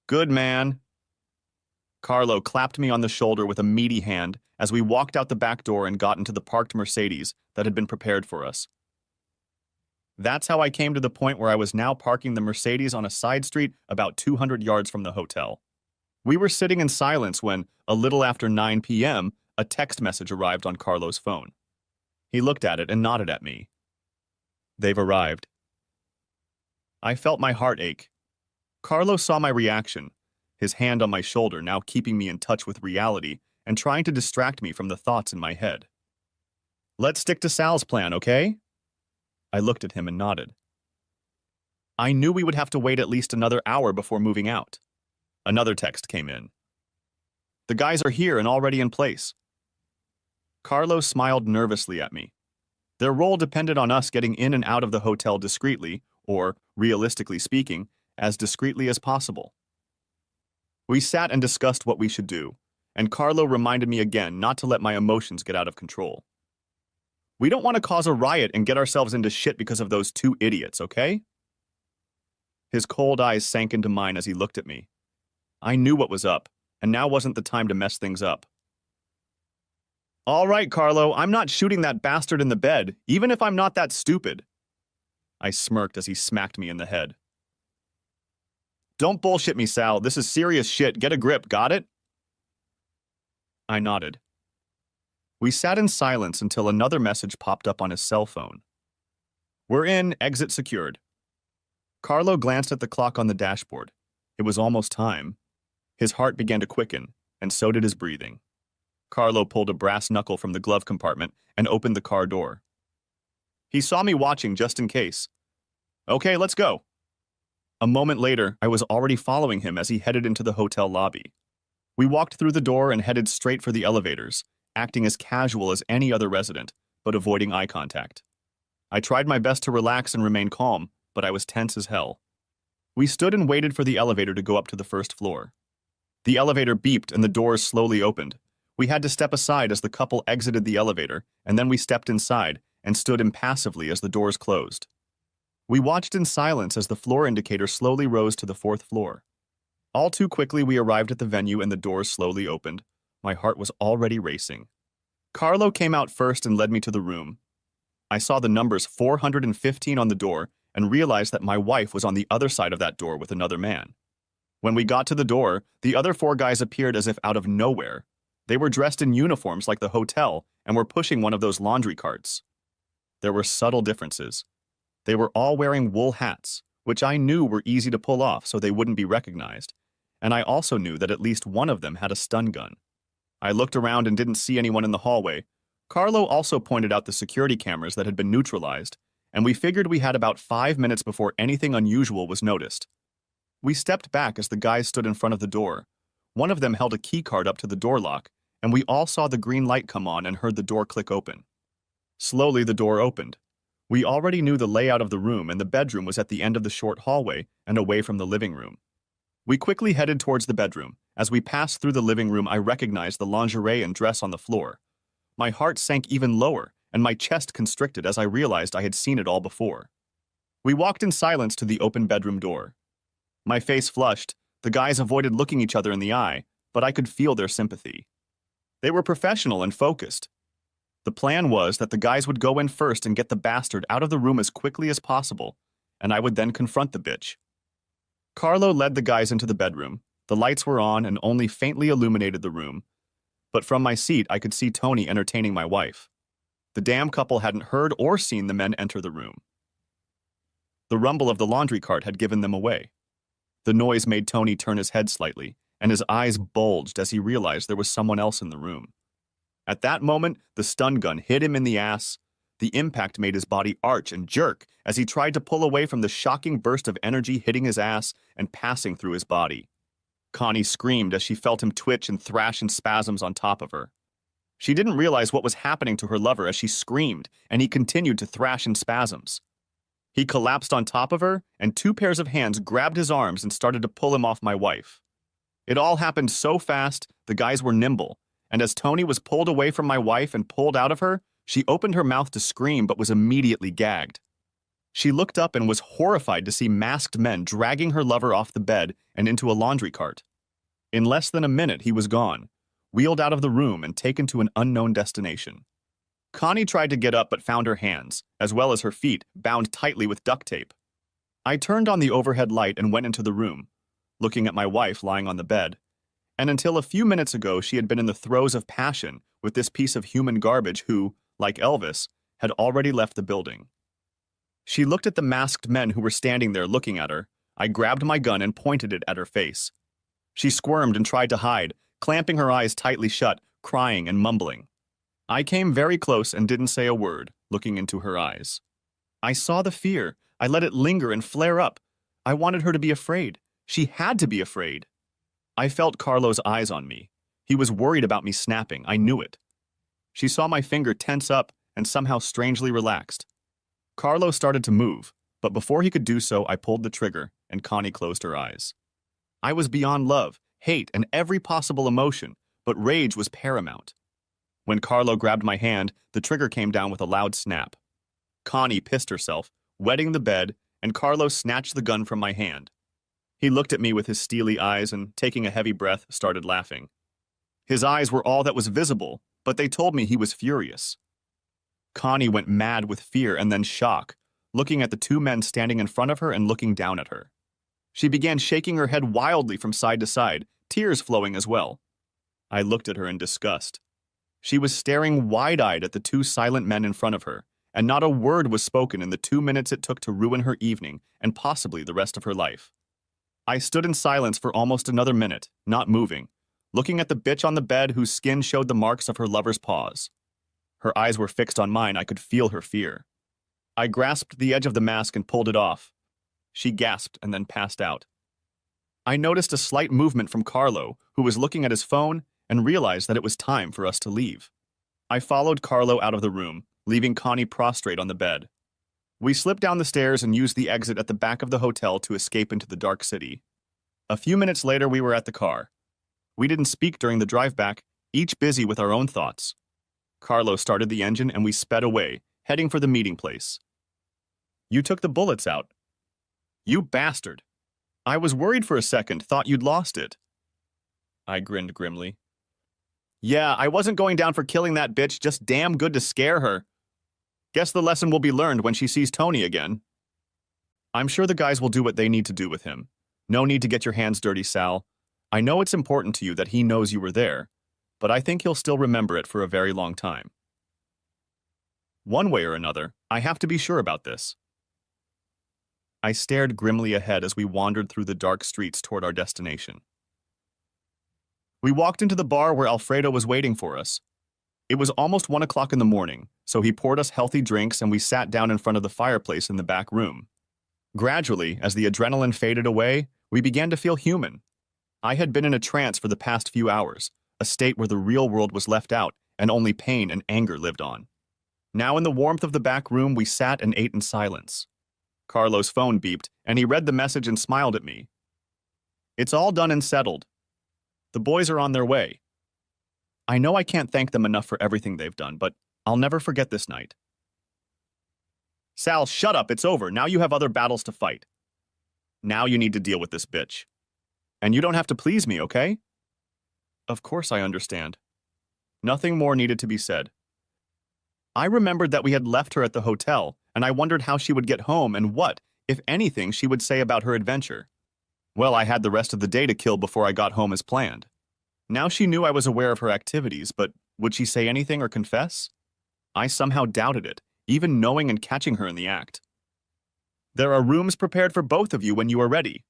"Good man." Carlo clapped me on the shoulder with a meaty hand as we walked out the back door and got into the parked Mercedes that had been prepared for us. That's how I came to the point where I was now parking the Mercedes on a side street about 200 yards from the hotel. We were sitting in silence when, a little after 9 p.m., a text message arrived on Carlo's phone. He looked at it and nodded at me. "They've arrived." I felt my heart ache. Carlo saw my reaction, his hand on my shoulder now keeping me in touch with reality and trying to distract me from the thoughts in my head. "Let's stick to Sal's plan, okay?" I looked at him and nodded. I knew we would have to wait at least another hour before moving out. Another text came in. "The guys are here and already in place." Carlo smiled nervously at me. Their role depended on us getting in and out of the hotel discreetly, or, realistically speaking, as discreetly as possible. We sat and discussed what we should do, and Carlo reminded me again not to let my emotions get out of control. We don't want to cause a riot and get ourselves into shit because of those two idiots, okay? His cold eyes sank into mine as he looked at me. I knew what was up, and now wasn't the time to mess things up. All right, Carlo, I'm not shooting that bastard in the bed, even if I'm not that stupid. I smirked as he smacked me in the head. Don't bullshit me, Sal. This is serious shit. Get a grip, got it? I nodded. We sat in silence until another message popped up on his cell phone. We're in, exit secured. Carlo glanced at the clock on the dashboard. It was almost time. His heart began to quicken, and so did his breathing. Carlo pulled a brass knuckle from the glove compartment and opened the car door. He saw me watching just in case. Okay, let's go. A moment later, I was already following him as he headed into the hotel lobby. We walked through the door and headed straight for the elevators, acting as casual as any other resident, but avoiding eye contact. I tried my best to relax and remain calm, but I was tense as hell. We stood and waited for the elevator to go up to the first floor. The elevator beeped and the doors slowly opened. We had to step aside as the couple exited the elevator, and then we stepped inside and stood impassively as the doors closed. We watched in silence as the floor indicator slowly rose to the 4th floor. All too quickly, we arrived at the venue and the doors slowly opened. My heart was already racing. Carlo came out first and led me to the room. I saw the numbers 415 on the door and realized that my wife was on the other side of that door with another man. When we got to the door, the other 4 guys appeared as if out of nowhere. They were dressed in uniforms like the hotel and were pushing one of those laundry carts. There were subtle differences. They were all wearing wool hats, which I knew were easy to pull off so they wouldn't be recognized, and I also knew that at least one of them had a stun gun. I looked around and didn't see anyone in the hallway. Carlo also pointed out the security cameras that had been neutralized, and we figured we had about 5 minutes before anything unusual was noticed. We stepped back as the guys stood in front of the door. One of them held a key card up to the door lock, and we all saw the green light come on and heard the door click open. Slowly, the door opened. We already knew the layout of the room, and the bedroom was at the end of the short hallway and away from the living room. We quickly headed towards the bedroom. As we passed through the living room, I recognized the lingerie and dress on the floor. My heart sank even lower, and my chest constricted as I realized I had seen it all before. We walked in silence to the open bedroom door. My face flushed. The guys avoided looking each other in the eye, but I could feel their sympathy. They were professional and focused. The plan was that the guys would go in first and get the bastard out of the room as quickly as possible, and I would then confront the bitch. Carlo led the guys into the bedroom. The lights were on and only faintly illuminated the room, but from my seat I could see Tony entertaining my wife. The damn couple hadn't heard or seen the men enter the room. The rumble of the laundry cart had given them away. The noise made Tony turn his head slightly, and his eyes bulged as he realized there was someone else in the room. At that moment, the stun gun hit him in the ass. The impact made his body arch and jerk as he tried to pull away from the shocking burst of energy hitting his ass and passing through his body. Connie screamed as she felt him twitch and thrash in spasms on top of her. She didn't realize what was happening to her lover as she screamed, and he continued to thrash in spasms. He collapsed on top of her, and 2 pairs of hands grabbed his arms and started to pull him off my wife. It all happened so fast, the guys were nimble, and as Tony was pulled away from my wife and pulled out of her, she opened her mouth to scream but was immediately gagged. She looked up and was horrified to see masked men dragging her lover off the bed and into a laundry cart. In less than a minute, he was gone, wheeled out of the room and taken to an unknown destination. Connie tried to get up but found her hands, as well as her feet, bound tightly with duct tape. I turned on the overhead light and went into the room, looking at my wife lying on the bed. And until a few minutes ago, she had been in the throes of passion with this piece of human garbage who, like Elvis, had already left the building. She looked at the masked men who were standing there looking at her. I grabbed my gun and pointed it at her face. She squirmed and tried to hide, clamping her eyes tightly shut, crying and mumbling. I came very close and didn't say a word, looking into her eyes. I saw the fear. I let it linger and flare up. I wanted her to be afraid. She had to be afraid. I felt Carlo's eyes on me. He was worried about me snapping. I knew it. She saw my finger tense up and somehow strangely relaxed. Carlo started to move, but before he could do so, I pulled the trigger, and Connie closed her eyes. I was beyond love, hate, and every possible emotion, but rage was paramount. When Carlo grabbed my hand, the trigger came down with a loud snap. Connie pissed herself, wetting the bed, and Carlo snatched the gun from my hand. He looked at me with his steely eyes and, taking a heavy breath, started laughing. His eyes were all that was visible, but they told me he was furious. Connie went mad with fear and then shock, looking at the two men standing in front of her and looking down at her. She began shaking her head wildly from side to side, tears flowing as well. I looked at her in disgust. She was staring wide-eyed at the two silent men in front of her, and not a word was spoken in the 2 minutes it took to ruin her evening and possibly the rest of her life. I stood in silence for almost another minute, not moving, looking at the bitch on the bed whose skin showed the marks of her lover's paws. Her eyes were fixed on mine. I could feel her fear. I grasped the edge of the mask and pulled it off. She gasped and then passed out. I noticed a slight movement from Carlo, who was looking at his phone, and realized that it was time for us to leave. I followed Carlo out of the room, leaving Connie prostrate on the bed. We slipped down the stairs and used the exit at the back of the hotel to escape into the dark city. A few minutes later, we were at the car. We didn't speak during the drive back, each busy with our own thoughts. Carlo started the engine and we sped away, heading for the meeting place. You took the bullets out. You bastard. I was worried for a second, thought you'd lost it. I grinned grimly. Yeah, I wasn't going down for killing that bitch, just damn good to scare her. Guess the lesson will be learned when she sees Tony again. I'm sure the guys will do what they need to do with him. No need to get your hands dirty, Sal. I know it's important to you that he knows you were there, but I think he'll still remember it for a very long time. One way or another, I have to be sure about this. I stared grimly ahead as we wandered through the dark streets toward our destination. We walked into the bar where Alfredo was waiting for us. It was almost 1 o'clock in the morning, so he poured us healthy drinks and we sat down in front of the fireplace in the back room. Gradually, as the adrenaline faded away, we began to feel human. I had been in a trance for the past few hours, a state where the real world was left out and only pain and anger lived on. Now in the warmth of the back room, we sat and ate in silence. Carlo's phone beeped, and he read the message and smiled at me. It's all done and settled. The boys are on their way. I know I can't thank them enough for everything they've done, but I'll never forget this night. Sal, shut up, it's over. Now you have other battles to fight. Now you need to deal with this bitch. And you don't have to please me, okay? Of course I understand. Nothing more needed to be said. I remembered that we had left her at the hotel, and I wondered how she would get home and what, if anything, she would say about her adventure. Well, I had the rest of the day to kill before I got home as planned. Now she knew I was aware of her activities, but would she say anything or confess? I somehow doubted it, even knowing and catching her in the act. There are rooms prepared for both of you when you are ready.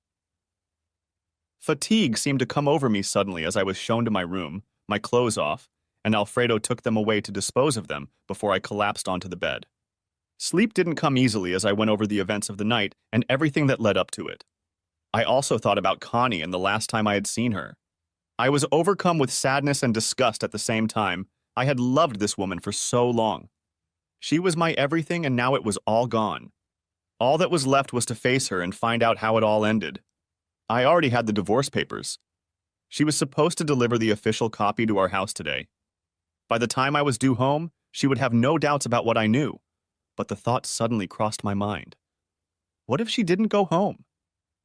Fatigue seemed to come over me suddenly as I was shown to my room, my clothes off, and Alfredo took them away to dispose of them before I collapsed onto the bed. Sleep didn't come easily as I went over the events of the night and everything that led up to it. I also thought about Connie and the last time I had seen her. I was overcome with sadness and disgust at the same time. I had loved this woman for so long. She was my everything, and now it was all gone. All that was left was to face her and find out how it all ended. I already had the divorce papers. She was supposed to deliver the official copy to our house today. By the time I was due home, she would have no doubts about what I knew. But the thought suddenly crossed my mind. What if she didn't go home?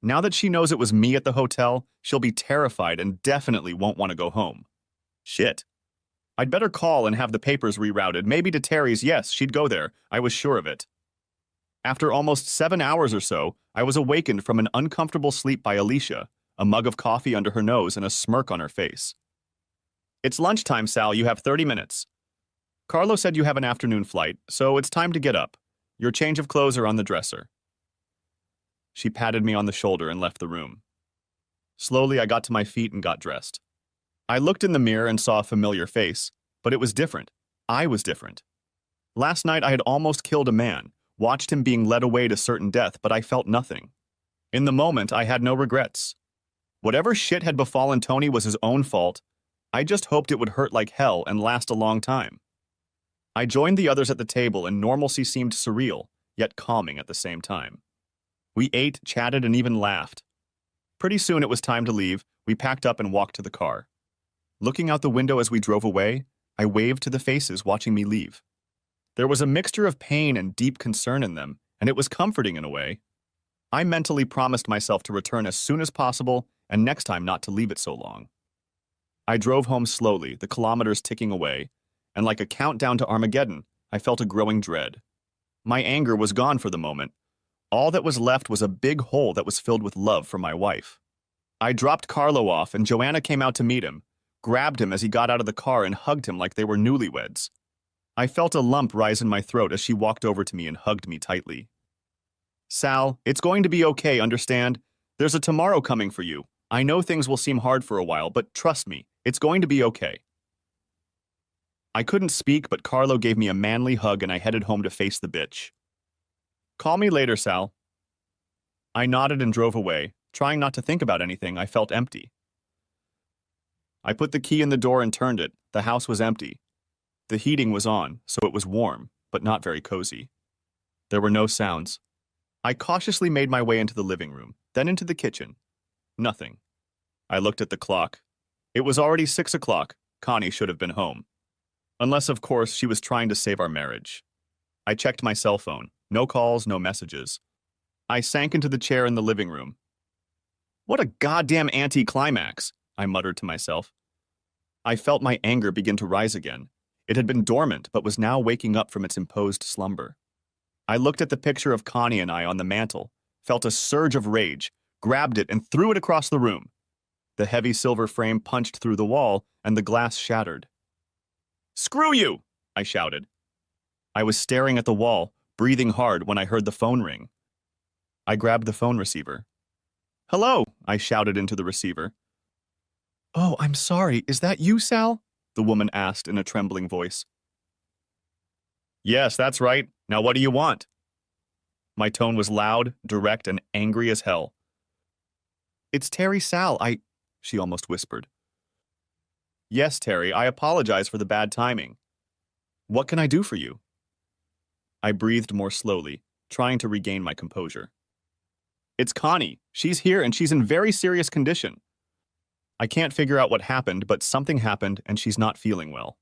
Now that she knows it was me at the hotel, she'll be terrified and definitely won't want to go home. Shit. I'd better call and have the papers rerouted, maybe to Terry's. Yes, she'd go there. I was sure of it. After almost 7 hours or so, I was awakened from an uncomfortable sleep by Alicia, a mug of coffee under her nose and a smirk on her face. It's lunchtime, Sal. You have 30 minutes. Carlo said you have an afternoon flight, so it's time to get up. Your change of clothes are on the dresser. She patted me on the shoulder and left the room. Slowly, I got to my feet and got dressed. I looked in the mirror and saw a familiar face, but it was different. I was different. Last night, I had almost killed a man, watched him being led away to certain death, but I felt nothing. In the moment, I had no regrets. Whatever shit had befallen Tony was his own fault. I just hoped it would hurt like hell and last a long time. I joined the others at the table, and normalcy seemed surreal, yet calming at the same time. We ate, chatted, and even laughed. Pretty soon it was time to leave. We packed up and walked to the car. Looking out the window as we drove away, I waved to the faces watching me leave. There was a mixture of pain and deep concern in them, and it was comforting in a way. I mentally promised myself to return as soon as possible and next time not to leave it so long. I drove home slowly, the kilometers ticking away, and like a countdown to Armageddon, I felt a growing dread. My anger was gone for the moment. All that was left was a big hole that was filled with love for my wife. I dropped Carlo off, and Joanna came out to meet him, grabbed him as he got out of the car and hugged him like they were newlyweds. I felt a lump rise in my throat as she walked over to me and hugged me tightly. Sal, it's going to be okay, understand? There's a tomorrow coming for you. I know things will seem hard for a while, but trust me, it's going to be okay. I couldn't speak, but Carlo gave me a manly hug and I headed home to face the bitch. Call me later, Sal. I nodded and drove away, trying not to think about anything. I felt empty. I put the key in the door and turned it. The house was empty. The heating was on, so it was warm, but not very cozy. There were no sounds. I cautiously made my way into the living room, then into the kitchen. Nothing. I looked at the clock. It was already 6 o'clock. Connie should have been home. Unless, of course, she was trying to save our marriage. I checked my cell phone. No calls, no messages. I sank into the chair in the living room. What a goddamn anticlimax, I muttered to myself. I felt my anger begin to rise again. It had been dormant, but was now waking up from its imposed slumber. I looked at the picture of Connie and I on the mantel, felt a surge of rage, grabbed it and threw it across the room. The heavy silver frame punched through the wall, and the glass shattered. "Screw you!" I shouted. I was staring at the wall, breathing hard when I heard the phone ring. I grabbed the phone receiver. "Hello," I shouted into the receiver. "Oh, I'm sorry. Is that you, Sal?" the woman asked in a trembling voice. "Yes, that's right. Now what do you want?" My tone was loud, direct, and angry as hell. "It's Terry, Sal. She almost whispered. "Yes, Terry, I apologize for the bad timing. What can I do for you?" I breathed more slowly, trying to regain my composure. "It's Connie. She's here and she's in very serious condition. I can't figure out what happened, but something happened and she's not feeling well.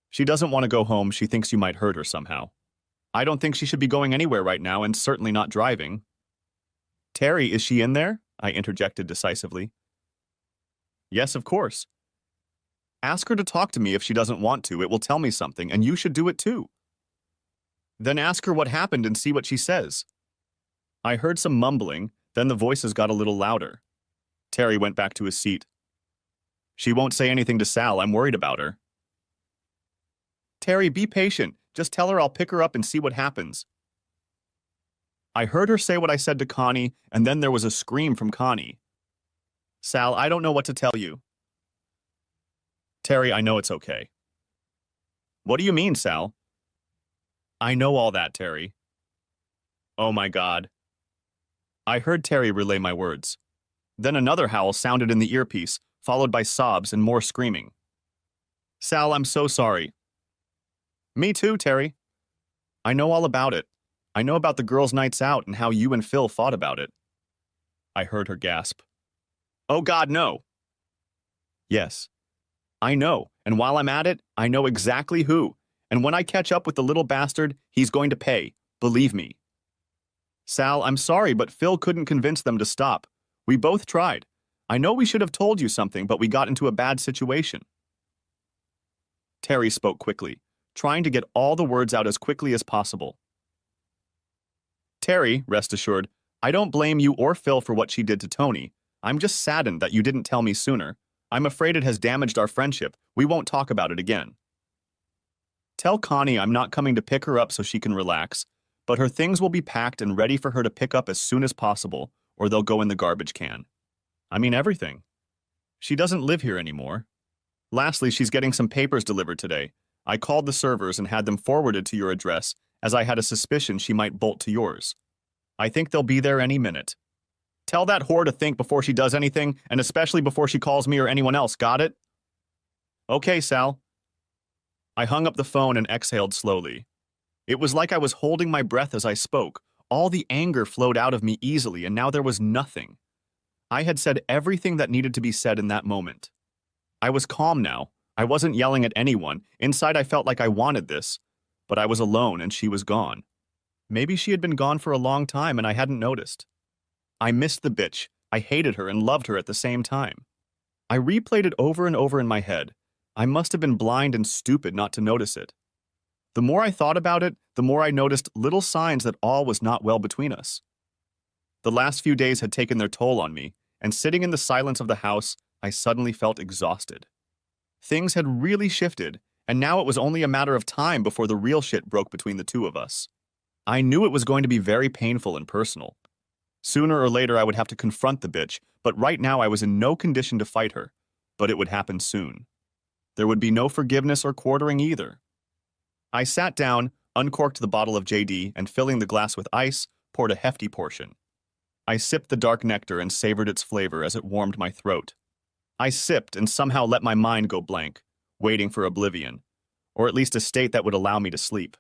She doesn't want to go home. She thinks you might hurt her somehow. I don't think she should be going anywhere right now and certainly not driving." "Terry, is she in there?" I interjected decisively. "Yes, of course. Ask her to talk to me if she doesn't want to. It will tell me something, and you should do it too. Then ask her what happened and see what she says." I heard some mumbling, then the voices got a little louder. Terry went back to his seat. "She won't say anything to Sal. I'm worried about her." "Terry, be patient. Just tell her I'll pick her up and see what happens." I heard her say what I said to Connie, and then there was a scream from Connie. "Sal, I don't know what to tell you." "Terry, I know it's okay." "What do you mean, Sal?" "I know all that, Terry." "Oh my God." I heard Terry relay my words. Then another howl sounded in the earpiece, followed by sobs and more screaming. "Sal, I'm so sorry." "Me too, Terry. I know all about it. I know about the girls' nights out and how you and Phil fought about it." I heard her gasp. "Oh God, no." "Yes. I know, and while I'm at it, I know exactly who. And when I catch up with the little bastard, he's going to pay. Believe me." "Sal, I'm sorry, but Phil couldn't convince them to stop. We both tried. I know we should have told you something, but we got into a bad situation." Terry spoke quickly, trying to get all the words out as quickly as possible. "Terry, rest assured, I don't blame you or Phil for what she did to Tony. I'm just saddened that you didn't tell me sooner. I'm afraid it has damaged our friendship. We won't talk about it again. Tell Connie I'm not coming to pick her up so she can relax, but her things will be packed and ready for her to pick up as soon as possible, or they'll go in the garbage can. I mean everything. She doesn't live here anymore. Lastly, she's getting some papers delivered today. I called the servers and had them forwarded to your address, as I had a suspicion she might bolt to yours. I think they'll be there any minute. Tell that whore to think before she does anything, and especially before she calls me or anyone else, got it?" "Okay, Sal." I hung up the phone and exhaled slowly. It was like I was holding my breath as I spoke. All the anger flowed out of me easily, and now there was nothing. I had said everything that needed to be said in that moment. I was calm now. I wasn't yelling at anyone. Inside, I felt like I wanted this, but I was alone and she was gone. Maybe she had been gone for a long time and I hadn't noticed. I missed the bitch. I hated her and loved her at the same time. I replayed it over and over in my head. I must have been blind and stupid not to notice it. The more I thought about it, the more I noticed little signs that all was not well between us. The last few days had taken their toll on me, and sitting in the silence of the house, I suddenly felt exhausted. Things had really shifted, and now it was only a matter of time before the real shit broke between the two of us. I knew it was going to be very painful and personal. Sooner or later I would have to confront the bitch, but right now I was in no condition to fight her. But it would happen soon. There would be no forgiveness or quartering either. I sat down, uncorked the bottle of JD, and filling the glass with ice, poured a hefty portion. I sipped the dark nectar and savored its flavor as it warmed my throat. I sipped and somehow let my mind go blank, waiting for oblivion, or at least a state that would allow me to sleep.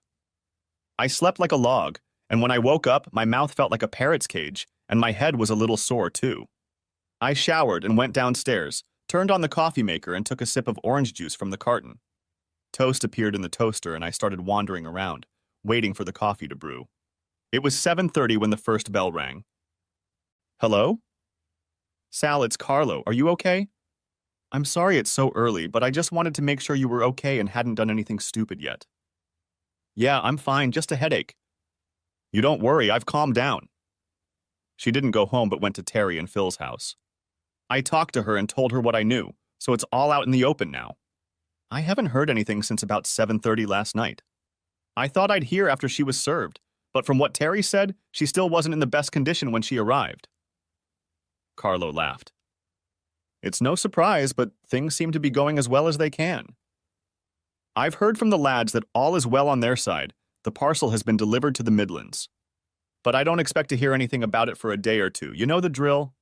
I slept like a log, and when I woke up, my mouth felt like a parrot's cage, and my head was a little sore too. I showered and went downstairs, turned on the coffee maker and took a sip of orange juice from the carton. Toast appeared in the toaster and I started wandering around, waiting for the coffee to brew. It was 7:30 when the first bell rang. Hello? Sal, it's Carlo. Are you okay? I'm sorry it's so early, but I just wanted to make sure you were okay and hadn't done anything stupid yet. Yeah, I'm fine, just a headache. You don't worry, I've calmed down. She didn't go home but went to Terry and Phil's house. I talked to her and told her what I knew, so it's all out in the open now. I haven't heard anything since about 7:30 last night. I thought I'd hear after she was served, but from what Terry said, she still wasn't in the best condition when she arrived. Carlo laughed. It's no surprise, but things seem to be going as well as they can. I've heard from the lads that all is well on their side. The parcel has been delivered to the Midlands. But I don't expect to hear anything about it for a day or two. You know the drill?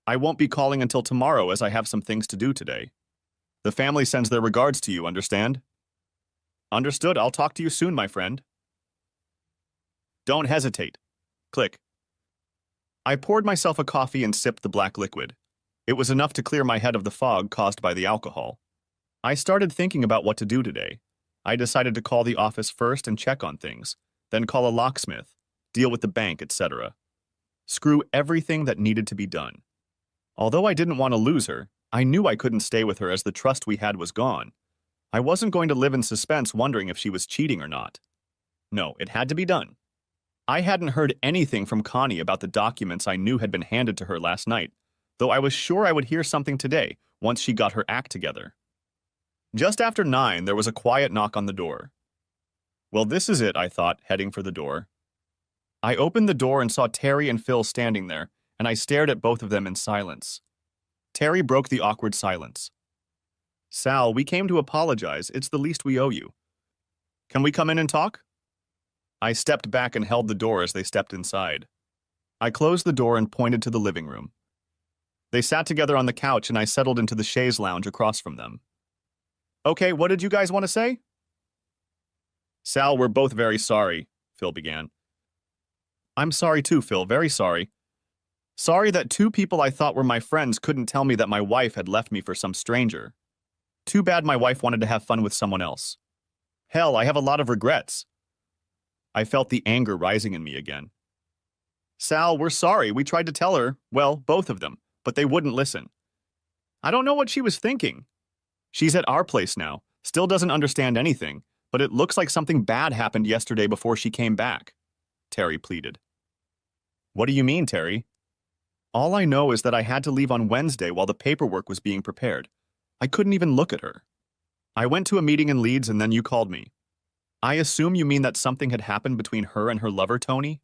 I won't be calling until tomorrow as I have some things to do today. The family sends their regards to you, understand? Understood. I'll talk to you soon, my friend. Don't hesitate. Click. I poured myself a coffee and sipped the black liquid. It was enough to clear my head of the fog caused by the alcohol. I started thinking about what to do today. I decided to call the office first and check on things, then call a locksmith, deal with the bank, etc. Screw everything that needed to be done. Although I didn't want to lose her, I knew I couldn't stay with her as the trust we had was gone. I wasn't going to live in suspense wondering if she was cheating or not. No, it had to be done. I hadn't heard anything from Connie about the documents I knew had been handed to her last night, though I was sure I would hear something today once she got her act together. Just after 9, there was a quiet knock on the door. Well, this is it, I thought, heading for the door. I opened the door and saw Terry and Phil standing there, and I stared at both of them in silence. Terry broke the awkward silence. Sal, we came to apologize. It's the least we owe you. Can we come in and talk? I stepped back and held the door as they stepped inside. I closed the door and pointed to the living room. They sat together on the couch and I settled into the chaise lounge across from them. Okay, what did you guys want to say? Sal, we're both very sorry, Phil began. I'm sorry too, Phil, very sorry. Sorry that 2 people I thought were my friends couldn't tell me that my wife had left me for some stranger. Too bad my wife wanted to have fun with someone else. Hell, I have a lot of regrets. I felt the anger rising in me again. Sal, we're sorry. We tried to tell her, well, both of them, but they wouldn't listen. I don't know what she was thinking. She's at our place now, still doesn't understand anything, but it looks like something bad happened yesterday before she came back, Terry pleaded. What do you mean, Terry? All I know is that I had to leave on Wednesday while the paperwork was being prepared. I couldn't even look at her. I went to a meeting in Leeds and then you called me. I assume you mean that something had happened between her and her lover, Tony?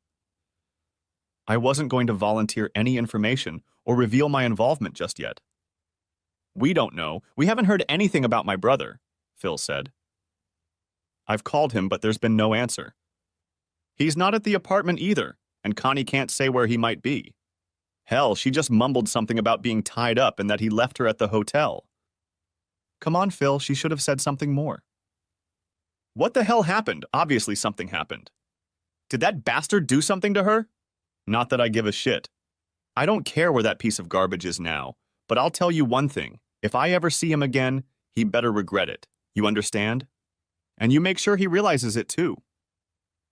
I wasn't going to volunteer any information or reveal my involvement just yet. We don't know. We haven't heard anything about my brother, Phil said. I've called him, but there's been no answer. He's not at the apartment either, and Connie can't say where he might be. Hell, she just mumbled something about being tied up and that he left her at the hotel. Come on, Phil, she should have said something more. What the hell happened? Obviously something happened. Did that bastard do something to her? Not that I give a shit. I don't care where that piece of garbage is now, but I'll tell you one thing. If I ever see him again, he better regret it. You understand? And you make sure he realizes it too.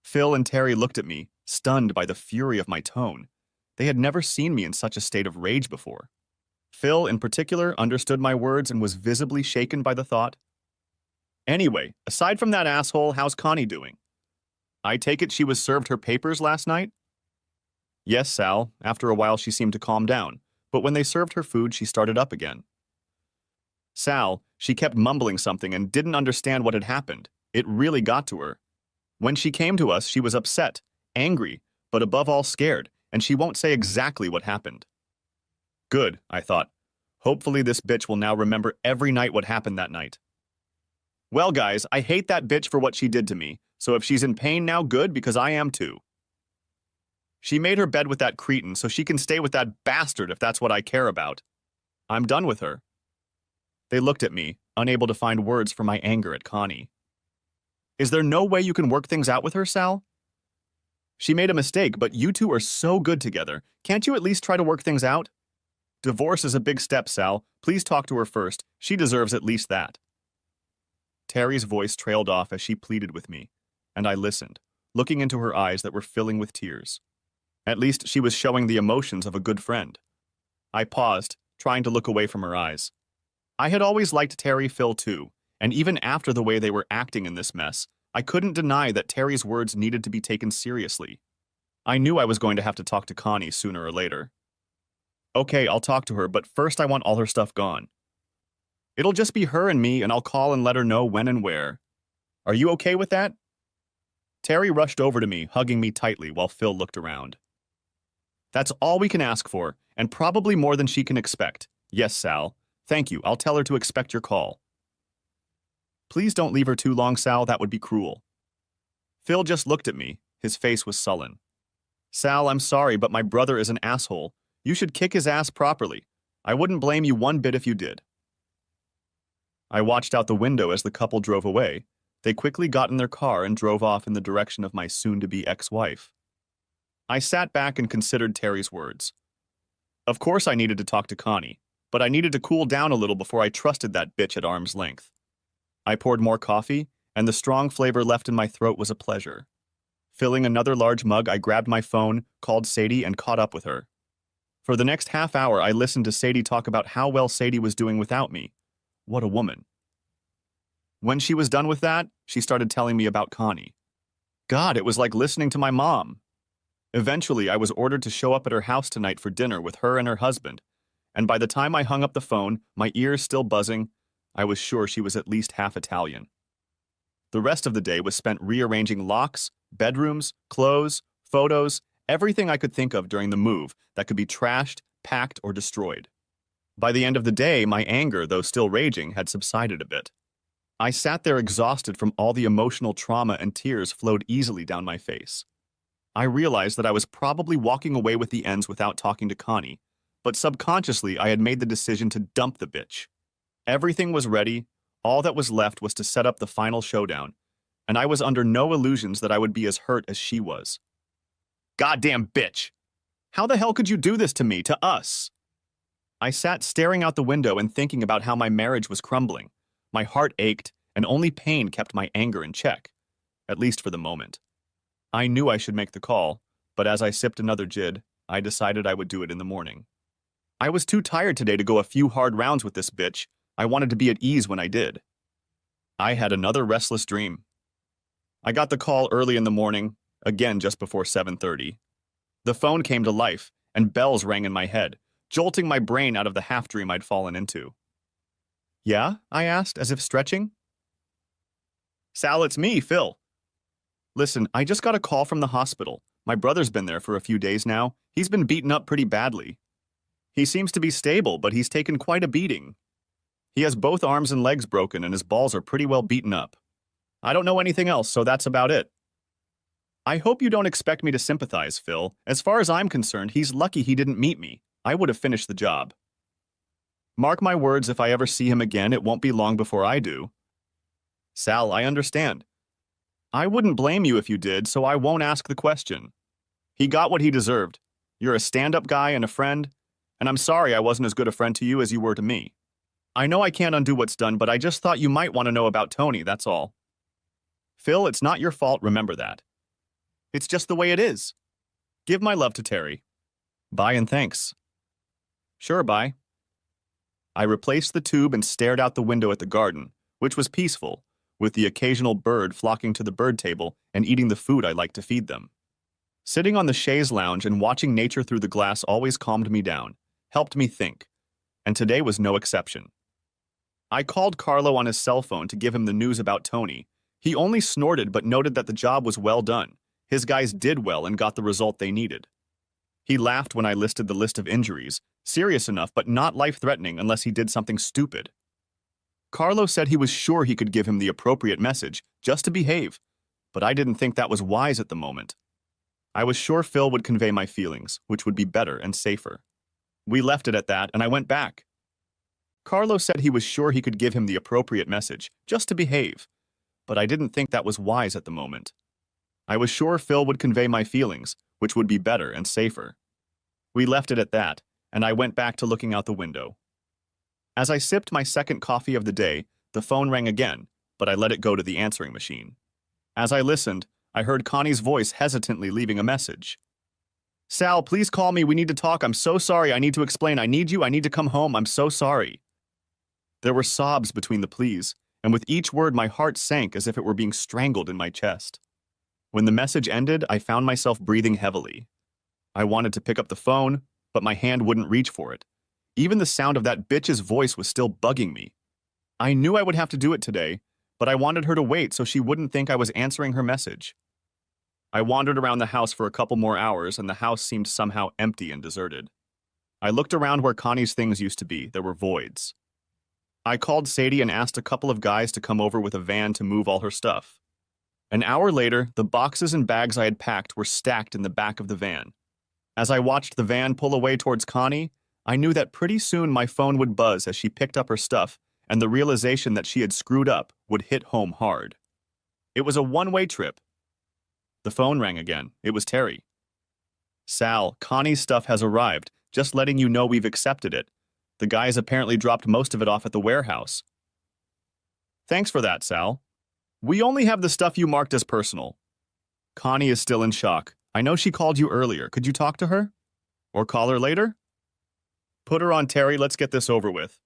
Phil and Terry looked at me, stunned by the fury of my tone. They had never seen me in such a state of rage before. Phil, in particular, understood my words and was visibly shaken by the thought. Anyway, aside from that asshole, how's Connie doing? I take it she was served her papers last night? Yes, Sal. After a while she seemed to calm down, but when they served her food, she started up again. Sal, she kept mumbling something and didn't understand what had happened. It really got to her. When she came to us, she was upset, angry, but above all scared, and she won't say exactly what happened. Good, I thought. Hopefully this bitch will now remember every night what happened that night. Well, guys, I hate that bitch for what she did to me, so if she's in pain now, good, because I am too. She made her bed with that cretin so she can stay with that bastard if that's what I care about. I'm done with her. They looked at me, unable to find words for my anger at Connie. Is there no way you can work things out with her, Sal? She made a mistake, but you two are so good together. Can't you at least try to work things out? Divorce is a big step, Sal. Please talk to her first. She deserves at least that. Terry's voice trailed off as she pleaded with me, and I listened, looking into her eyes that were filling with tears. At least she was showing the emotions of a good friend. I paused, trying to look away from her eyes. I had always liked Terry Phil too, and even after the way they were acting in this mess, I couldn't deny that Terry's words needed to be taken seriously. I knew I was going to have to talk to Connie sooner or later. Okay, I'll talk to her, but first I want all her stuff gone. It'll just be her and me, and I'll call and let her know when and where. Are you okay with that? Terry rushed over to me, hugging me tightly while Phil looked around. That's all we can ask for, and probably more than she can expect. Yes, Sal. Thank you. I'll tell her to expect your call. Please don't leave her too long, Sal. That would be cruel. Phil just looked at me. His face was sullen. Sal, I'm sorry, but my brother is an asshole. You should kick his ass properly. I wouldn't blame you one bit if you did. I watched out the window as the couple drove away. They quickly got in their car and drove off in the direction of my soon-to-be ex-wife. I sat back and considered Terry's words. Of course I needed to talk to Connie, but I needed to cool down a little before I trusted that bitch at arm's length. I poured more coffee, and the strong flavor left in my throat was a pleasure. Filling another large mug, I grabbed my phone, called Sadie, and caught up with her. For the next half hour, I listened to Sadie talk about how well Sadie was doing without me. What a woman. When she was done with that, she started telling me about Connie. God, it was like listening to my mom. Eventually, I was ordered to show up at her house tonight for dinner with her and her husband, and by the time I hung up the phone, my ears still buzzing, I was sure she was at least half Italian. The rest of the day was spent rearranging locks, bedrooms, clothes, photos, everything I could think of during the move that could be trashed, packed, or destroyed. By the end of the day, my anger, though still raging, had subsided a bit. I sat there exhausted from all the emotional trauma, and tears flowed easily down my face. I realized that I was probably walking away with the ends without talking to Connie, but subconsciously I had made the decision to dump the bitch. Everything was ready, all that was left was to set up the final showdown, and I was under no illusions that I would be as hurt as she was. Goddamn bitch! How the hell could you do this to me, to us? I sat staring out the window and thinking about how my marriage was crumbling. My heart ached, and only pain kept my anger in check, at least for the moment. I knew I should make the call, but as I sipped another gin, I decided I would do it in the morning. I was too tired today to go a few hard rounds with this bitch. I wanted to be at ease when I did. I had another restless dream. I got the call early in the morning, again just before 7:30. The phone came to life, and bells rang in my head, jolting my brain out of the half-dream I'd fallen into. Yeah? I asked, as if stretching. Sal, it's me, Phil. Listen, I just got a call from the hospital. My brother's been there for a few days now. He's been beaten up pretty badly. He seems to be stable, but he's taken quite a beating. He has both arms and legs broken, and his balls are pretty well beaten up. I don't know anything else, so that's about it. I hope you don't expect me to sympathize, Phil. As far as I'm concerned, he's lucky he didn't meet me. I would have finished the job. Mark my words, if I ever see him again, it won't be long before I do. Sal, I understand. I wouldn't blame you if you did, so I won't ask the question. He got what he deserved. You're a stand-up guy and a friend, and I'm sorry I wasn't as good a friend to you as you were to me. I know I can't undo what's done, but I just thought you might want to know about Tony, that's all. Phil, it's not your fault, remember that. It's just the way it is. Give my love to Terry. Bye and thanks. Sure, bye. I replaced the tube and stared out the window at the garden, which was peaceful, with the occasional bird flocking to the bird table and eating the food I like to feed them. Sitting on the chaise lounge and watching nature through the glass always calmed me down, helped me think, and today was no exception. I called Carlo on his cell phone to give him the news about Tony. He only snorted but noted that the job was well done. His guys did well and got the result they needed. He laughed when I listed the list of injuries, serious enough but not life-threatening unless he did something stupid. Carlo said he was sure he could give him the appropriate message, just to behave, but I didn't think that was wise at the moment. I was sure Phil would convey my feelings, which would be better and safer. We left it at that, and I went back. Carlo said he was sure he could give him the appropriate message, just to behave, but I didn't think that was wise at the moment. I was sure Phil would convey my feelings, which would be better and safer. We left it at that, and I went back to looking out the window. As I sipped my second coffee of the day, the phone rang again, but I let it go to the answering machine. As I listened, I heard Connie's voice hesitantly leaving a message. Sal, please call me. We need to talk. I'm so sorry. I need to explain. I need you. I need to come home. I'm so sorry. There were sobs between the pleas, and with each word my heart sank as if it were being strangled in my chest. When the message ended, I found myself breathing heavily. I wanted to pick up the phone, but my hand wouldn't reach for it. Even the sound of that bitch's voice was still bugging me. I knew I would have to do it today, but I wanted her to wait so she wouldn't think I was answering her message. I wandered around the house for a couple more hours, and the house seemed somehow empty and deserted. I looked around where Connie's things used to be. There were voids. I called Sadie and asked a couple of guys to come over with a van to move all her stuff. An hour later, the boxes and bags I had packed were stacked in the back of the van. As I watched the van pull away towards Connie, I knew that pretty soon my phone would buzz as she picked up her stuff, and the realization that she had screwed up would hit home hard. It was a one-way trip. The phone rang again. It was Terry. Sal, Connie's stuff has arrived. Just letting you know we've accepted it. The guys apparently dropped most of it off at the warehouse. Thanks for that, Sal. We only have the stuff you marked as personal. Connie is still in shock. I know she called you earlier. Could you talk to her? Or call her later? Put her on, Terry. Let's get this over with.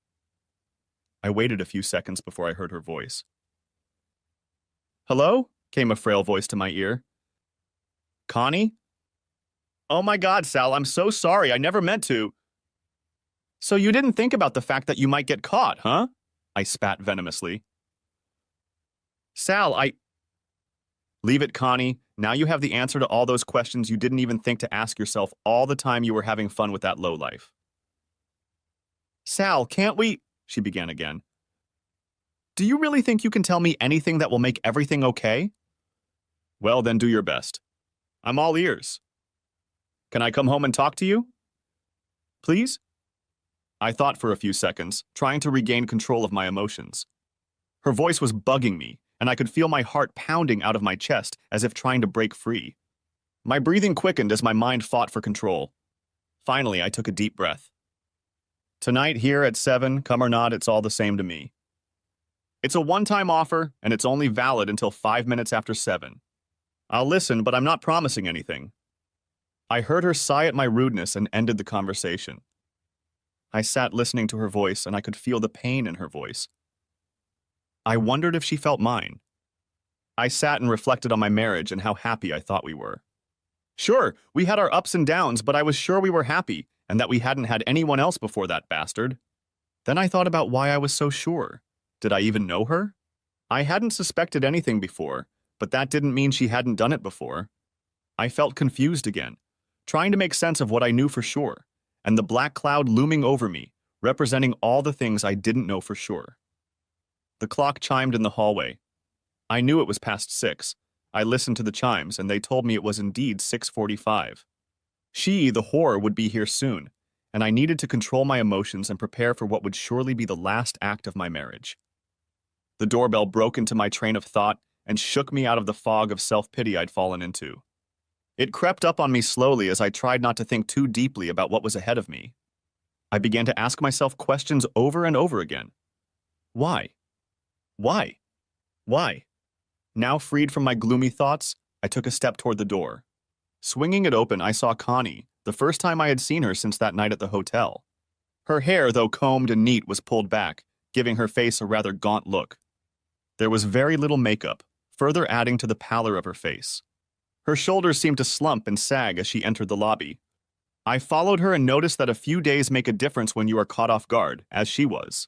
I waited a few seconds before I heard her voice. Hello? Came a frail voice to my ear. Connie? Oh my God, Sal, I'm so sorry. I never meant to. So you didn't think about the fact that you might get caught, huh? I spat venomously. Sal, Leave it, Connie. Now you have the answer to all those questions you didn't even think to ask yourself all the time you were having fun with that lowlife. Sal, can't we? She began again. Do you really think you can tell me anything that will make everything okay? Well, then do your best. I'm all ears. Can I come home and talk to you? Please? I thought for a few seconds, trying to regain control of my emotions. Her voice was bugging me, and I could feel my heart pounding out of my chest as if trying to break free. My breathing quickened as my mind fought for control. Finally, I took a deep breath. Tonight here at 7, come or not, it's all the same to me. It's a one-time offer, and it's only valid until 5 minutes after 7. I'll listen, but I'm not promising anything. I heard her sigh at my rudeness and ended the conversation. I sat listening to her voice, and I could feel the pain in her voice. I wondered if she felt mine. I sat and reflected on my marriage and how happy I thought we were. Sure, we had our ups and downs, but I was sure we were happy, and that we hadn't had anyone else before that bastard. Then I thought about why I was so sure. Did I even know her? I hadn't suspected anything before, but that didn't mean she hadn't done it before. I felt confused again, trying to make sense of what I knew for sure, and the black cloud looming over me, representing all the things I didn't know for sure. The clock chimed in the hallway. I knew it was past 6. I listened to the chimes, and they told me it was indeed 6:45. She, the whore, would be here soon, and I needed to control my emotions and prepare for what would surely be the last act of my marriage. The doorbell broke into my train of thought, and shook me out of the fog of self-pity I'd fallen into. It crept up on me slowly as I tried not to think too deeply about what was ahead of me. I began to ask myself questions over and over again. Why? Why? Why? Now freed from my gloomy thoughts, I took a step toward the door. Swinging it open, I saw Connie, the first time I had seen her since that night at the hotel. Her hair, though combed and neat, was pulled back, giving her face a rather gaunt look. There was very little makeup, further adding to the pallor of her face. Her shoulders seemed to slump and sag as she entered the lobby. I followed her and noticed that a few days make a difference when you are caught off guard, as she was.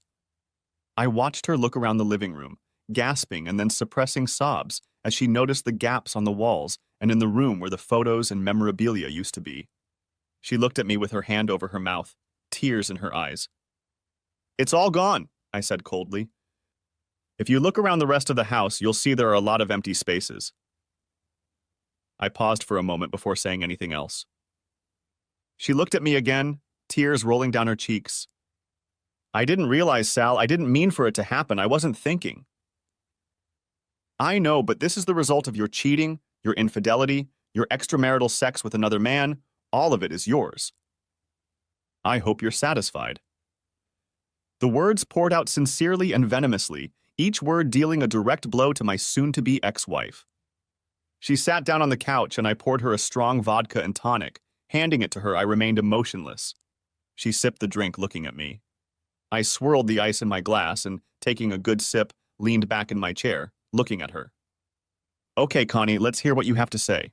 I watched her look around the living room, gasping and then suppressing sobs as she noticed the gaps on the walls and in the room where the photos and memorabilia used to be. She looked at me with her hand over her mouth, tears in her eyes. "It's all gone," I said coldly. "If you look around the rest of the house, you'll see there are a lot of empty spaces." I paused for a moment before saying anything else. She looked at me again, tears rolling down her cheeks. "I didn't realize, Sal. I didn't mean for it to happen. I wasn't thinking." "I know, but this is the result of your cheating, your infidelity, your extramarital sex with another man. All of it is yours." "I hope you're satisfied." The words poured out sincerely and venomously, each word dealing a direct blow to my soon-to-be ex-wife. She sat down on the couch and I poured her a strong vodka and tonic. Handing it to her, I remained emotionless. She sipped the drink, looking at me. I swirled the ice in my glass and, taking a good sip, leaned back in my chair, looking at her. "Okay, Connie, let's hear what you have to say."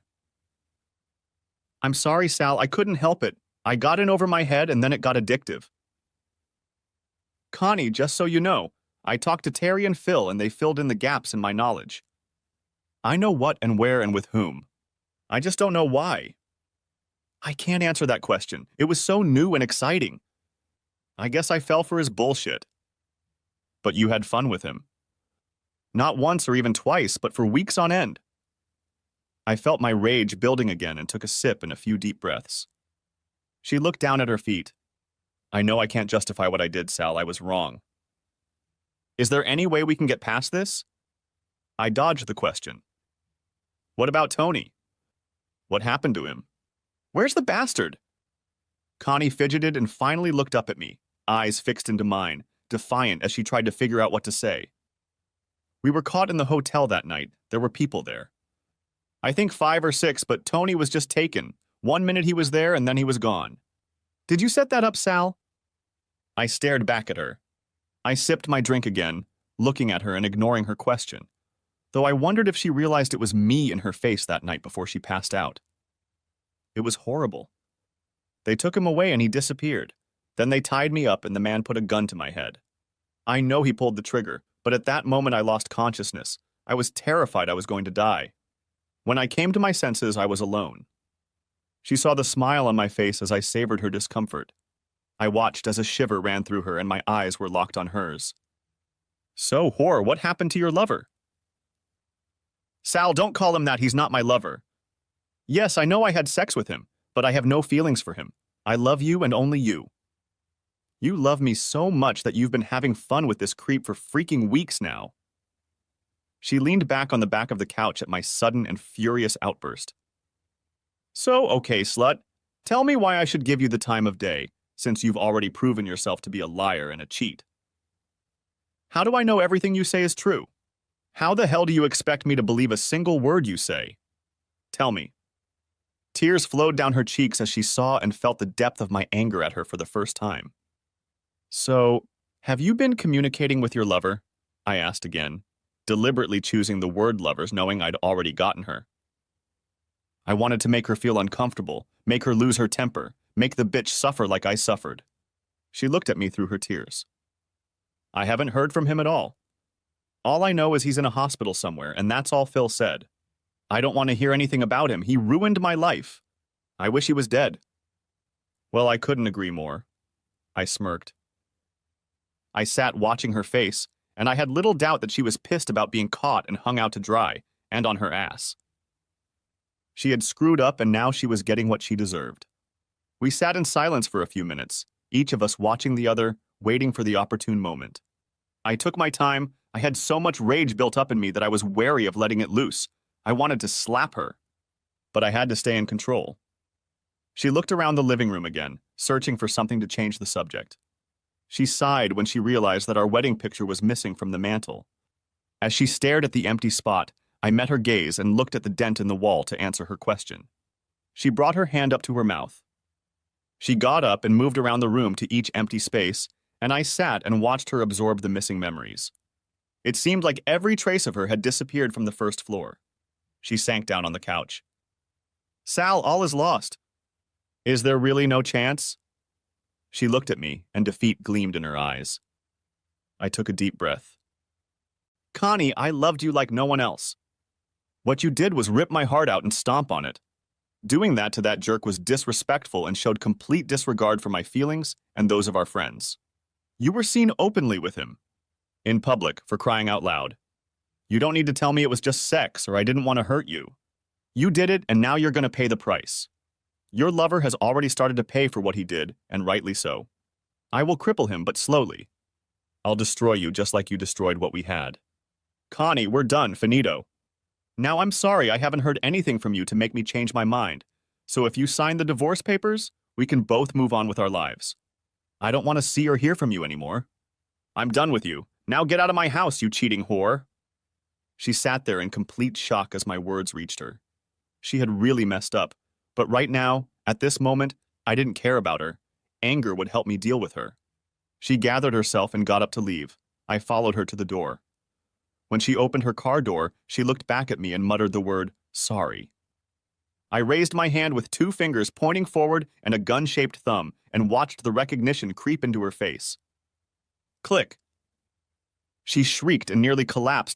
"I'm sorry, Sal, I couldn't help it. I got in over my head and then it got addictive." "Connie, just so you know, I talked to Terry and Phil and they filled in the gaps in my knowledge. I know what and where and with whom. I just don't know why." "I can't answer that question. It was so new and exciting. I guess I fell for his bullshit." "But you had fun with him." "Not once or even twice, but for weeks on end." I felt my rage building again and took a sip and a few deep breaths. She looked down at her feet. "I know I can't justify what I did, Sal. I was wrong." "Is there any way we can get past this?" I dodged the question. "What about Tony? What happened to him? Where's the bastard?" Connie fidgeted and finally looked up at me, eyes fixed into mine, defiant as she tried to figure out what to say. "We were caught in the hotel that night. There were people there. I think 5 or 6, but Tony was just taken. 1 minute he was there and then he was gone." "Did you set that up, Sal?" I stared back at her. I sipped my drink again, looking at her and ignoring her question, though I wondered if she realized it was me in her face that night before she passed out. It was horrible. They took him away and he disappeared. Then they tied me up and the man put a gun to my head. I know he pulled the trigger, but at that moment I lost consciousness. I was terrified I was going to die. When I came to my senses, I was alone. She saw the smile on my face as I savored her discomfort. I watched as a shiver ran through her and my eyes were locked on hers. "So, whore, what happened to your lover?" "Sal, don't call him that. He's not my lover. Yes, I know I had sex with him, but I have no feelings for him. I love you and only you. You love me so much that you've been having fun with this creep for freaking weeks now." She leaned back on the back of the couch at my sudden and furious outburst. "So, okay, slut, tell me why I should give you the time of day, since you've already proven yourself to be a liar and a cheat. How do I know everything you say is true? How the hell do you expect me to believe a single word you say? Tell me." Tears flowed down her cheeks as she saw and felt the depth of my anger at her for the first time. "So, have you been communicating with your lover?" I asked again, deliberately choosing the word lovers knowing I'd already gotten her. I wanted to make her feel uncomfortable, make her lose her temper, make the bitch suffer like I suffered. She looked at me through her tears. "I haven't heard from him at all. All I know is he's in a hospital somewhere, and that's all Phil said. I don't want to hear anything about him. He ruined my life. I wish he was dead." "Well, I couldn't agree more." I smirked. I sat watching her face, and I had little doubt that she was pissed about being caught and hung out to dry, and on her ass. She had screwed up and now she was getting what she deserved. We sat in silence for a few minutes, each of us watching the other, waiting for the opportune moment. I took my time, I had so much rage built up in me that I was wary of letting it loose. I wanted to slap her, but I had to stay in control. She looked around the living room again, searching for something to change the subject. She sighed when she realized that our wedding picture was missing from the mantel. As she stared at the empty spot, I met her gaze and looked at the dent in the wall to answer her question. She brought her hand up to her mouth. She got up and moved around the room to each empty space, and I sat and watched her absorb the missing memories. It seemed like every trace of her had disappeared from the first floor. She sank down on the couch. Sal, all is lost. Is there really no chance? She looked at me, and defeat gleamed in her eyes. I took a deep breath. Connie, I loved you like no one else. What you did was rip my heart out and stomp on it. Doing that to that jerk was disrespectful and showed complete disregard for my feelings and those of our friends. You were seen openly with him. In public, for crying out loud. You don't need to tell me it was just sex or I didn't want to hurt you. You did it, and now you're going to pay the price. Your lover has already started to pay for what he did, and rightly so. I will cripple him, but slowly. I'll destroy you just like you destroyed what we had. Connie, we're done, finito. Now I'm sorry I haven't heard anything from you to make me change my mind, so if you sign the divorce papers, we can both move on with our lives. I don't want to see or hear from you anymore. I'm done with you. Now get out of my house, you cheating whore. She sat there in complete shock as my words reached her. She had really messed up, but right now, at this moment, I didn't care about her. Anger would help me deal with her. She gathered herself and got up to leave. I followed her to the door. When she opened her car door, she looked back at me and muttered the word, sorry. I raised my hand with 2 fingers pointing forward and a gun-shaped thumb and watched the recognition creep into her face. Click. She shrieked and nearly collapsed as